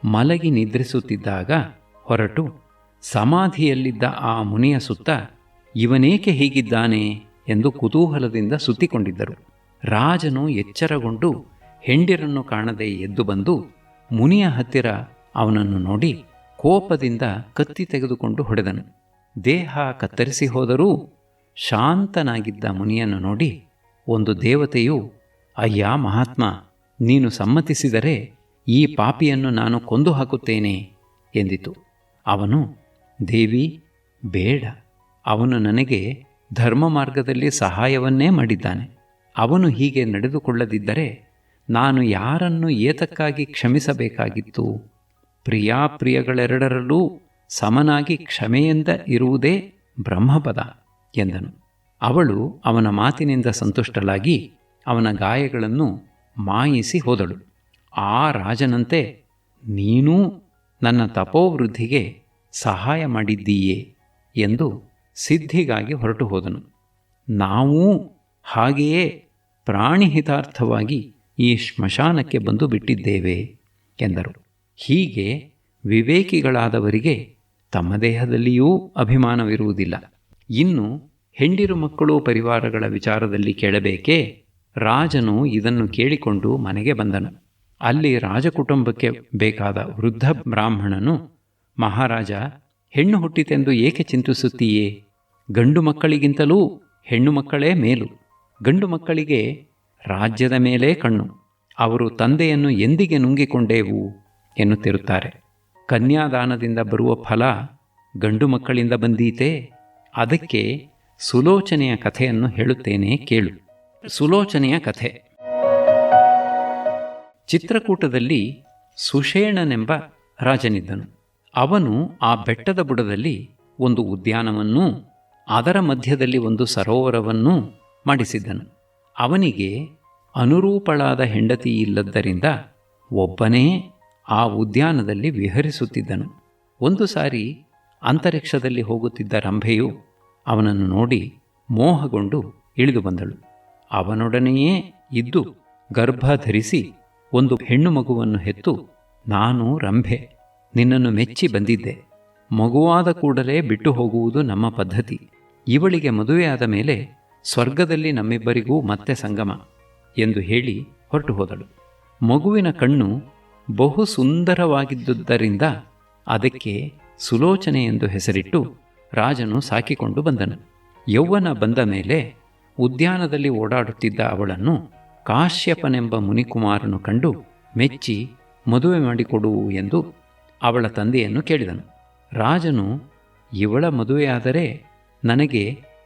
ಮಲಗಿ ನಿದ್ರಿಸುತ್ತಿದ್ದಾಗ ಹೊರಟು ಸಮಾಧಿಯಲ್ಲಿದ್ದ ಆ ಮುನಿಯ ಸುತ್ತ ಇವನೇಕೆ ಹೀಗಿದ್ದಾನೆ ಎಂದು ಕುತೂಹಲದಿಂದ ಸುತ್ತಿಕೊಂಡಿದ್ದರು. ರಾಜನು ಎಚ್ಚರಗೊಂಡು ಹೆಂಡಿರನ್ನು ಕಾಣದೆ ಎದ್ದು ಬಂದು ಮುನಿಯ ಹತ್ತಿರ ಅವನನ್ನು ನೋಡಿ ಕೋಪದಿಂದ ಕತ್ತಿ ತೆಗೆದುಕೊಂಡು ಹೊಡೆದನು. ದೇಹ ಕತ್ತರಿಸಿ ಹೋದರೂ ಶಾಂತನಾಗಿದ್ದ ಮುನಿಯನ್ನು ನೋಡಿ ಒಂದು ದೇವತೆಯು, ಅಯ್ಯ ಮಹಾತ್ಮ, ನೀನು ಸಮ್ಮತಿಸಿದರೆ ಈ ಪಾಪಿಯನ್ನು ನಾನು ಕೊಂದು ಹಾಕುತ್ತೇನೆ ಎಂದಿತು. ಅವನು, ದೇವಿ, ಬೇಡ, ಅವನು ನನಗೆ ಧರ್ಮ ಮಾರ್ಗದಲ್ಲಿ ಸಹಾಯವನ್ನೇ ಮಾಡಿದ್ದಾನೆ. ಅವನು ಹೀಗೆ ನಡೆದುಕೊಳ್ಳದಿದ್ದರೆ ನಾನು ಯಾರನ್ನು ಏತಕ್ಕಾಗಿ ಕ್ಷಮಿಸಬೇಕಾಗಿತ್ತು? ಪ್ರಿಯಾಪ್ರಿಯಗಳೆರಡರಲ್ಲೂ ಸಮನಾಗಿ ಕ್ಷಮೆಯಿಂದ ಇರುವುದೇ ಬ್ರಹ್ಮಪದ ಎಂದನು. ಅವಳು ಅವನ ಮಾತಿನಿಂದ ಸಂತುಷ್ಟಳಾಗಿ ಅವನ ಗಾಯಗಳನ್ನು ಮಾಯಿಸಿ ಹೋದಳು. ಆ ರಾಜನಂತೆ ನೀನೂ ನನ್ನ ತಪೋವೃದ್ಧಿಗೆ ಸಹಾಯ ಮಾಡಿದ್ದೀಯೇ ಎಂದು ಸಿದ್ಧಿಗಾಗಿ ಹೊರಟು ಹೋದನು. ನಾವೂ ಹಾಗೆಯೇ ಪ್ರಾಣಿಹಿತಾರ್ಥವಾಗಿ ಈ ಶ್ಮಶಾನಕ್ಕೆ ಬಂದು ಬಿಟ್ಟಿದ್ದೇವೆ ಎಂದರು. ಹೀಗೆ ವಿವೇಕಿಗಳಾದವರಿಗೆ ತಮ್ಮ ದೇಹದಲ್ಲಿಯೂ ಅಭಿಮಾನವಿರುವುದಿಲ್ಲ. ಇನ್ನು ಹೆಂಡಿರು ಮಕ್ಕಳು ಪರಿವಾರಗಳ ವಿಚಾರದಲ್ಲಿ ಕೇಳಬೇಕೇ? ರಾಜನು ಇದನ್ನು ಕೇಳಿಕೊಂಡು ಮನೆಗೆ ಬಂದನು. ಅಲ್ಲಿ ರಾಜಕುಟುಂಬಕ್ಕೆ ಬೇಕಾದ ವೃದ್ಧ ಬ್ರಾಹ್ಮಣನು, ಮಹಾರಾಜ, ಹೆಣ್ಣು ಹುಟ್ಟಿತೆಂದು ಏಕೆ ಚಿಂತಿಸುತ್ತೀಯೇ? ಗಂಡು ಮಕ್ಕಳಿಗಿಂತಲೂ ಹೆಣ್ಣು ಮಕ್ಕಳೇ ಮೇಲು. ಗಂಡು ಮಕ್ಕಳಿಗೆ ರಾಜ್ಯದ ಮೇಲೇ ಕಣ್ಣು. ಅವರು ತಂದೆಯನ್ನು ಎಂದಿಗೆ ನುಂಗಿಕೊಂಡೇವು ಎನ್ನುತ್ತಿರುತ್ತಾರೆ. ಕನ್ಯಾದಾನದಿಂದ ಬರುವ ಫಲ ಗಂಡು ಮಕ್ಕಳಿಂದ ಬಂದೀತೆ. ಅದಕ್ಕೆ ಸುಲೋಚನೆಯ ಕಥೆಯನ್ನು ಹೇಳುತ್ತೇನೆ ಕೇಳು. ಸುಲೋಚನೆಯ ಕಥೆ. ಚಿತ್ರಕೂಟದಲ್ಲಿ ಸುಷೇಣನೆಂಬ ರಾಜನಿದ್ದನು. ಅವನು ಆ ಬೆಟ್ಟದ ಬುಡದಲ್ಲಿ ಒಂದು ಉದ್ಯಾನವನ್ನೂ ಅದರ ಮಧ್ಯದಲ್ಲಿ ಒಂದು ಸರೋವರವನ್ನೂ ಮಾಡಿಸಿದ್ದನು. ಅವನಿಗೆ ಅನುರೂಪಳಾದ ಹೆಂಡತಿ ಇಲ್ಲದ್ದರಿಂದ ಒಬ್ಬನೇ ಆ ಉದ್ಯಾನದಲ್ಲಿ ವಿಹರಿಸುತ್ತಿದ್ದನು. ಒಂದು ಸಾರಿ ಅಂತರಿಕ್ಷದಲ್ಲಿ ಹೋಗುತ್ತಿದ್ದ ರಂಭೆಯು ಅವನನ್ನು ನೋಡಿ ಮೋಹಗೊಂಡು ಇಳಿದು ಬಂದಳು. ಅವನೊಡನೆಯೇ ಇದ್ದು ಗರ್ಭ ಧರಿಸಿ ಒಂದು ಹೆಣ್ಣು ಮಗುವನ್ನು ಹೆತ್ತು, ನಾನು ರಂಭೆ, ನಿನ್ನನ್ನು ಮೆಚ್ಚಿ ಬಂದಿದ್ದೆ. ಮಗುವಾದ ಕೂಡಲೇ ಬಿಟ್ಟು ಹೋಗುವುದು ನಮ್ಮ ಪದ್ಧತಿ. ಇವಳಿಗೆ ಮದುವೆಯಾದ ಮೇಲೆ ಸ್ವರ್ಗದಲ್ಲಿ ನಮ್ಮಿಬ್ಬರಿಗೂ ಮತ್ತೆ ಸಂಗಮ ಎಂದು ಹೇಳಿ ಹೊರಟು ಹೋದಳು. ಮಗುವಿನ ಕಣ್ಣು ಬಹು ಸುಂದರವಾಗಿದ್ದುದರಿಂದ ಅದಕ್ಕೆ ಸುಲೋಚನೆ ಎಂದು ಹೆಸರಿಟ್ಟು ರಾಜನು ಸಾಕಿಕೊಂಡು ಬಂದನು. ಯೌವನ ಬಂದ ಮೇಲೆ ಉದ್ಯಾನದಲ್ಲಿ ಓಡಾಡುತ್ತಿದ್ದ ಅವಳನ್ನು ಕಾಶ್ಯಪನೆಂಬ ಮುನಿಕುಮಾರನು ಕಂಡು ಮೆಚ್ಚಿ ಮದುವೆ ಮಾಡಿಕೊಡು ಎಂದು ಅವಳ ತಂದೆಯನ್ನು ಕೇಳಿದನು. ರಾಜನು, ಇವಳ ಮದುವೆಯಾದರೆ ನನಗೆ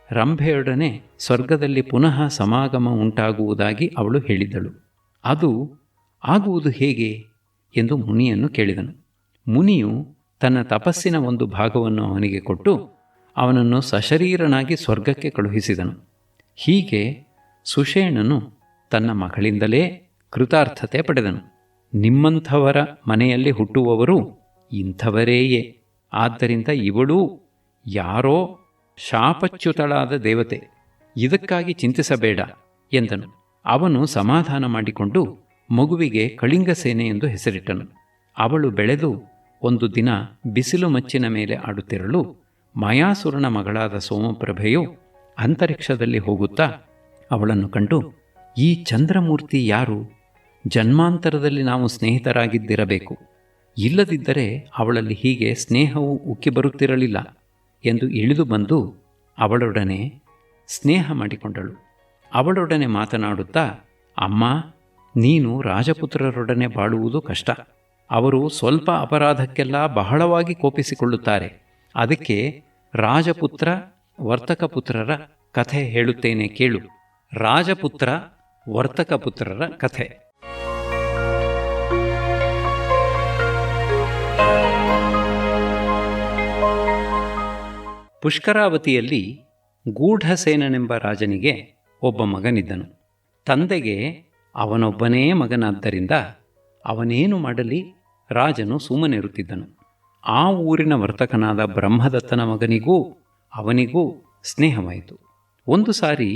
ರಂಭೆಯೊಡನೆ ಸ್ವರ್ಗದಲ್ಲಿ ಪುನಃ ಸಮಾಗಮ ಉಂಟಾಗುವುದಾಗಿ ಅವಳು ಹೇಳಿದ್ದಳು. ಅದು ಆಗುವುದು ಹೇಗೆ ಎಂದು ಮುನಿಯನ್ನು ಕೇಳಿದನು. ಮುನಿಯು ತನ್ನ ತಪಸ್ಸಿನ ಒಂದು ಭಾಗವನ್ನು ಅವನಿಗೆ ಕೊಟ್ಟು ಅವನನ್ನು ಸಶರೀರನಾಗಿ ಸ್ವರ್ಗಕ್ಕೆ ಕಳುಹಿಸಿದನು. ಹೀಗೆ ಸುಷೇಣನು ತನ್ನ ಮಗಳಿಂದಲೇ ಕೃತಾರ್ಥತೆ ಪಡೆದನು. ನಿಮ್ಮಂಥವರ ಮನೆಯಲ್ಲಿ ಹುಟ್ಟುವವರು ಇಂಥವರೇಯೇ, ಆದ್ದರಿಂದ ಇವಳೂ ಯಾರೋ ಶಾಪಚ್ಯುತಳಾದ ದೇವತೆ, ಇದಕ್ಕಾಗಿ ಚಿಂತಿಸಬೇಡ ಎಂದನು. ಅವನು ಸಮಾಧಾನ ಮಾಡಿಕೊಂಡು ಮಗುವಿಗೆ ಕಳಿಂಗಸೇನೆ ಎಂದು ಹೆಸರಿಟ್ಟನು. ಅವಳು ಬೆಳೆದು ಒಂದು ದಿನ ಬಿಸಿಲು ಮಚ್ಚಿನ ಮೇಲೆ ಆಡುತ್ತಿರಲು ಮಾಯಾಸುರನ ಮಗಳಾದ ಸೋಮಪ್ರಭೆಯು ಅಂತರಿಕ್ಷದಲ್ಲಿ ಹೋಗುತ್ತಾ ಅವಳನ್ನು ಕಂಡು, ಈ ಚಂದ್ರಮೂರ್ತಿ ಯಾರು? ಜನ್ಮಾಂತರದಲ್ಲಿ ನಾವು ಸ್ನೇಹಿತರಾಗಿದ್ದಿರಬೇಕು, ಇಲ್ಲದಿದ್ದರೆ ಅವಳಲ್ಲಿ ಹೀಗೆ ಸ್ನೇಹವು ಉಕ್ಕಿ ಬರುತ್ತಿರಲಿಲ್ಲ ಎಂದು ಇಳಿದು ಬಂದು ಅವಳೊಡನೆ ಸ್ನೇಹ ಮಾಡಿಕೊಂಡಳು. ಅವಳೊಡನೆ ಮಾತನಾಡುತ್ತಾ, ಅಮ್ಮ, ನೀನು ರಾಜಪುತ್ರರೊಡನೆ ಬಾಳುವುದು ಕಷ್ಟ. ಅವರು ಸ್ವಲ್ಪ ಅಪರಾಧಕ್ಕೆಲ್ಲ ಬಹಳವಾಗಿ ಕೋಪಿಸಿಕೊಳ್ಳುತ್ತಾರೆ. ಅದಕ್ಕೆ ರಾಜಪುತ್ರ ವರ್ತಕಪುತ್ರರ ಕಥೆ ಹೇಳುತ್ತೇನೆ ಕೇಳು. ರಾಜಪುತ್ರ ವರ್ತಕಪುತ್ರರ ಕಥೆ. ಪುಷ್ಕರಾವತಿಯಲ್ಲಿ ಗೂಢಸೇನನೆಂಬ ರಾಜನಿಗೆ ಒಬ್ಬ ಮಗನಿದ್ದನು. ತಂದೆಗೆ ಅವನೊಬ್ಬನೇ ಮಗನಾದ್ದರಿಂದ ಅವನೇನು ಮಾಡಲಿ ರಾಜನು ಸುಮ್ಮನಿರುತ್ತಿದ್ದನು. ಆ ಊರಿನ ವರ್ತಕನಾದ ಬ್ರಹ್ಮದತ್ತನ ಮಗನಿಗೂ ಅವನಿಗೂ ಸ್ನೇಹವಾಯಿತು. ಒಂದು ಸಾರಿ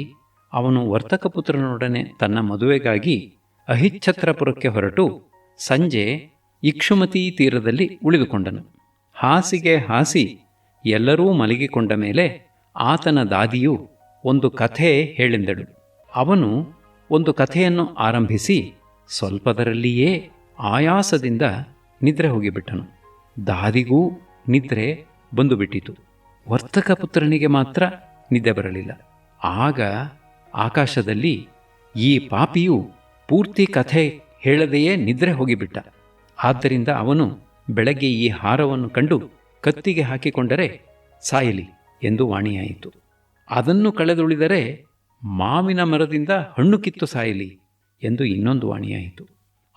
ಅವನು ವರ್ತಕಪುತ್ರನೊಡನೆ ತನ್ನ ಮದುವೆಗಾಗಿ ಅಹಿಚ್ಛತ್ರಪುರಕ್ಕೆ ಹೊರಟು ಸಂಜೆ ಇಕ್ಷುಮತಿ ತೀರದಲ್ಲಿ ಉಳಿದುಕೊಂಡನು. ಹಾಸಿಗೆ ಹಾಸಿ ಎಲ್ಲರೂ ಮಲಗಿಕೊಂಡ ಮೇಲೆ ಆತನ ದಾದಿಯು ಒಂದು ಕಥೆ ಹೇಳೆಂದಳು. ಅವನು ಒಂದು ಕಥೆಯನ್ನು ಆರಂಭಿಸಿ ಸ್ವಲ್ಪದರಲ್ಲಿಯೇ ಆಯಾಸದಿಂದ ನಿದ್ರೆ ಹೋಗಿಬಿಟ್ಟನು. ದಾದಿಗೂ ನಿದ್ರೆ ಬಂದುಬಿಟ್ಟಿತು. ವರ್ತಕಪುತ್ರನಿಗೆ ಮಾತ್ರ ನಿದ್ದೆ ಬರಲಿಲ್ಲ. ಆಗ ಆಕಾಶದಲ್ಲಿ ಈ ಪಾಪಿಯು ಪೂರ್ತಿ ಕಥೆ ಹೇಳದೆಯೇ ನಿದ್ರೆ ಹೋಗಿಬಿಟ್ಟ. ಆದ್ದರಿಂದ ಅವನು ಬೆಳಗ್ಗೆ ಈ ಹಾರವನ್ನು ಕಂಡು ಕತ್ತಿಗೆ ಹಾಕಿಕೊಂಡರೆ ಸಾಯಲಿ ಎಂದು ವಾಣಿಯಾಯಿತು. ಅದನ್ನು ಕಳೆದುಳಿದರೆ ಮಾವಿನ ಮರದಿಂದ ಹಣ್ಣು ಕಿತ್ತು ಸಾಯಲಿ ಎಂದು ಇನ್ನೊಂದು ವಾಣಿಯಾಯಿತು.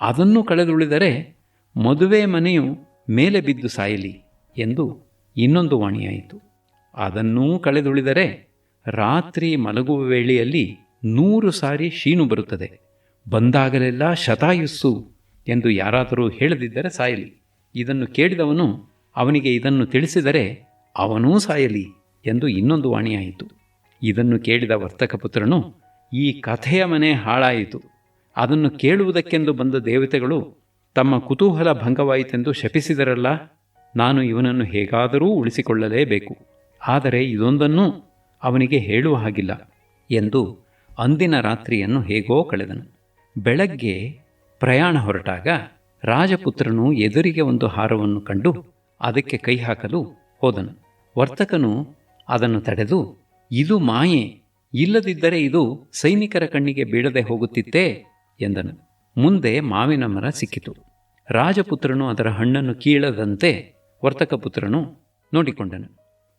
ಅದನ್ನು ಕಳೆದುಳಿದರೆ ಮದುವೆ ಮನೆಯು ಮೇಲೆ ಬಿದ್ದು ಸಾಯಲಿ ಎಂದು ಇನ್ನೊಂದು ವಾಣಿಯಾಯಿತು. ಅದನ್ನೂ ಕಳೆದುಳಿದರೆ ರಾತ್ರಿ ಮಲಗುವ ವೇಳೆಯಲ್ಲಿ 100 ಸಾರಿ ಶೀನು ಬರುತ್ತದೆ, ಬಂದಾಗಲೆಲ್ಲ ಶತಾಯುಸ್ಸು ಎಂದು ಯಾರಾದರೂ ಹೇಳದಿದ್ದರೆ ಸಾಯಲಿ. ಇದನ್ನು ಕೇಳಿದವನು ಅವನಿಗೆ ಇದನ್ನು ತಿಳಿಸಿದರೆ ಅವನೂ ಸಾಯಲಿ ಎಂದು ಇನ್ನೊಂದು ವಾಣಿಯಾಯಿತು. ಇದನ್ನು ಕೇಳಿದ ವರ್ತಕಪುತ್ರನು, ಈ ಕಥೆಯ ಮನೆ ಹಾಳಾಯಿತು, ಅದನ್ನು ಕೇಳುವುದಕ್ಕೆಂದು ಬಂದ ದೇವತೆಗಳು ತಮ್ಮ ಕುತೂಹಲ ಭಂಗವಾಯಿತೆಂದು ಶಪಿಸಿದರಲ್ಲ, ನಾನು ಇವನನ್ನು ಹೇಗಾದರೂ ಉಳಿಸಿಕೊಳ್ಳಲೇಬೇಕು, ಆದರೆ ಇದೊಂದನ್ನೂ ಅವನಿಗೆ ಹೇಳುವ ಹಾಗಿಲ್ಲ ಎಂದು ಅಂದಿನ ರಾತ್ರಿಯನ್ನು ಹೇಗೋ ಕಳೆದನು. ಬೆಳಗ್ಗೆ ಪ್ರಯಾಣ ಹೊರಟಾಗ ರಾಜಪುತ್ರನು ಎದುರಿಗೆ ಒಂದು ಹಾರವನ್ನು ಕಂಡು ಅದಕ್ಕೆ ಕೈ ಹಾಕಲು ಹೋದನು. ವರ್ತಕನು ಅದನ್ನು ತಡೆದು, ಇದು ಮಾಯೆ, ಇಲ್ಲದಿದ್ದರೆ ಇದು ಸೈನಿಕರ ಕಣ್ಣಿಗೆ ಬೀಳದೆ ಹೋಗುತ್ತಿತ್ತೇ ಎಂದನು. ಮುಂದೆ ಮಾವಿನ ಮರ ಸಿಕ್ಕಿತು. ರಾಜಪುತ್ರನು ಅದರ ಹಣ್ಣನ್ನು ಕೀಳದಂತೆ ವರ್ತಕಪುತ್ರನು ನೋಡಿಕೊಂಡನು.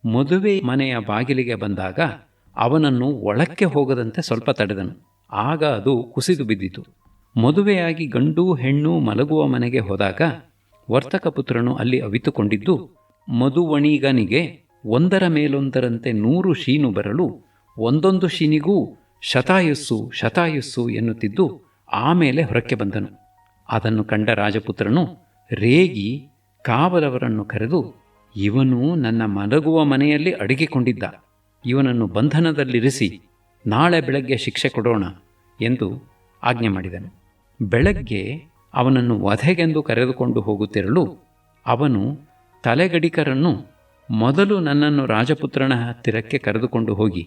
ಮದುವೆ ಮನೆಯ ಬಾಗಿಲಿಗೆ ಬಂದಾಗ ಅವನನ್ನು ಒಳಕ್ಕೆ ಹೋಗದಂತೆ ಸ್ವಲ್ಪ ತಡೆದನು. ಆಗ ಅದು ಕುಸಿದು ಬಿದ್ದಿತು. ಮದುವೆಯಾಗಿ ಗಂಡು ಹೆಣ್ಣು ಮಲಗುವ ಮನೆಗೆ ಹೋದಾಗ ವರ್ತಕಪುತ್ರನು ಅಲ್ಲಿ ಅವಿತುಕೊಂಡಿದ್ದು ಮಧುವಣಿಗನಿಗೆ ಒಂದರ ಮೇಲೊಂದರಂತೆ 100 ಶೀನು ಬರಲು ಒಂದೊಂದು ಶೀನಿಗೂ ಶತಾಯುಸ್ಸು ಶತಾಯುಸ್ಸು ಎನ್ನುತ್ತಿದ್ದು ಆಮೇಲೆ ಹೊರಕ್ಕೆ ಬಂದನು. ಅದನ್ನು ಕಂಡ ರಾಜಪುತ್ರನು ರೇಗಿ ಕಾವಲವರನ್ನು ಕರೆದು, ಇವನು ನನ್ನ ಮಲಗುವ ಮನೆಯಲ್ಲಿ ಅಡಗಿಕೊಂಡಿದ್ದ, ಇವನನ್ನು ಬಂಧನದಲ್ಲಿರಿಸಿ ನಾಳೆ ಬೆಳಗ್ಗೆ ಶಿಕ್ಷೆ ಕೊಡೋಣ ಎಂದು ಆಜ್ಞೆ ಮಾಡಿದನು. ಬೆಳಗ್ಗೆ ಅವನನ್ನು ವಧೆಗೆಂದು ಕರೆದುಕೊಂಡು ಹೋಗುತ್ತಿರಲು ಅವನು ತಲೆಗಡಿಕರನ್ನು, ಮೊದಲು ನನ್ನನ್ನು ರಾಜಪುತ್ರನ ಹತ್ತಿರಕ್ಕೆ ಕರೆದುಕೊಂಡು ಹೋಗಿ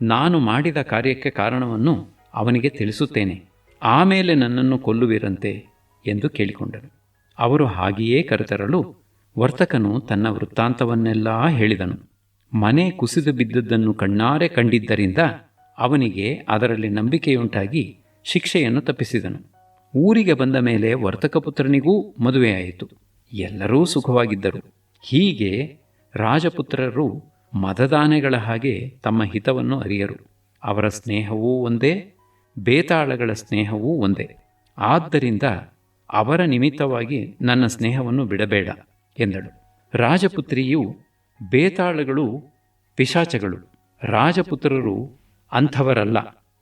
ನಾನು ಮಾಡಿದ ಕಾರ್ಯಕ್ಕೆ ಕಾರಣವನ್ನು ಅವನಿಗೆ ತಿಳಿಸುತ್ತೇನೆ, ಆಮೇಲೆ ನನ್ನನ್ನು ಕೊಲ್ಲುವಿರಂತೆ ಎಂದು ಕೇಳಿಕೊಂಡನು. ಅವರು ಹಾಗೆಯೇ ಕರೆತರಲು ವರ್ತಕನು ತನ್ನ ವೃತ್ತಾಂತವನ್ನೆಲ್ಲ ಹೇಳಿದನು. ಮನೆ ಕುಸಿದು ಬಿದ್ದದ್ದನ್ನು ಕಣ್ಣಾರೆ ಕಂಡಿದ್ದರಿಂದ ಅವನಿಗೆ ಅದರಲ್ಲಿ ನಂಬಿಕೆಯುಂಟಾಗಿ ಶಿಕ್ಷೆಯನ್ನು ತಪ್ಪಿಸಿದನು. ಊರಿಗೆ ಬಂದ ಮೇಲೆ ವರ್ತಕಪುತ್ರನಿಗೂ ಮದುವೆಯಾಯಿತು. ಎಲ್ಲರೂ ಸುಖವಾಗಿದ್ದರು. ಹೀಗೆ ರಾಜಪುತ್ರರು ಮದದಾನೆಗಳ ಹಾಗೆ ತಮ್ಮ ಹಿತವನ್ನು ಅರಿಯರು. ಅವರ ಸ್ನೇಹವೂ ಒಂದೇ, ಬೇತಾಳಗಳ ಸ್ನೇಹವೂ ಒಂದೇ. ಆದ್ದರಿಂದ ಅವರ ನಿಮಿತ್ತವಾಗಿ ನನ್ನ ಸ್ನೇಹವನ್ನು ಬಿಡಬೇಡ ಎಂದಳು. ರಾಜಪುತ್ರಿಯು, ಬೇತಾಳಗಳು ಪಿಶಾಚಗಳು, ರಾಜಪುತ್ರರು ಅಂಥವರಲ್ಲ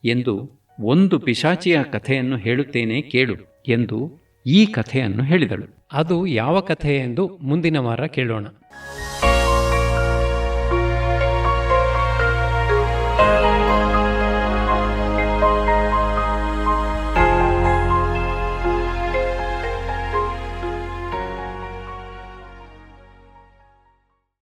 ಎಂದು ಒಂದು ಪಿಶಾಚಿಯ ಕಥೆಯನ್ನು ಹೇಳುತ್ತೇನೆ ಕೇಳು ಎಂದು ಈ ಕಥೆಯನ್ನು ಹೇಳಿದಳು. ಅದು ಯಾವ ಕಥೆ ಎಂದು ಮುಂದಿನ ವಾರ ಕೇಳೋಣ.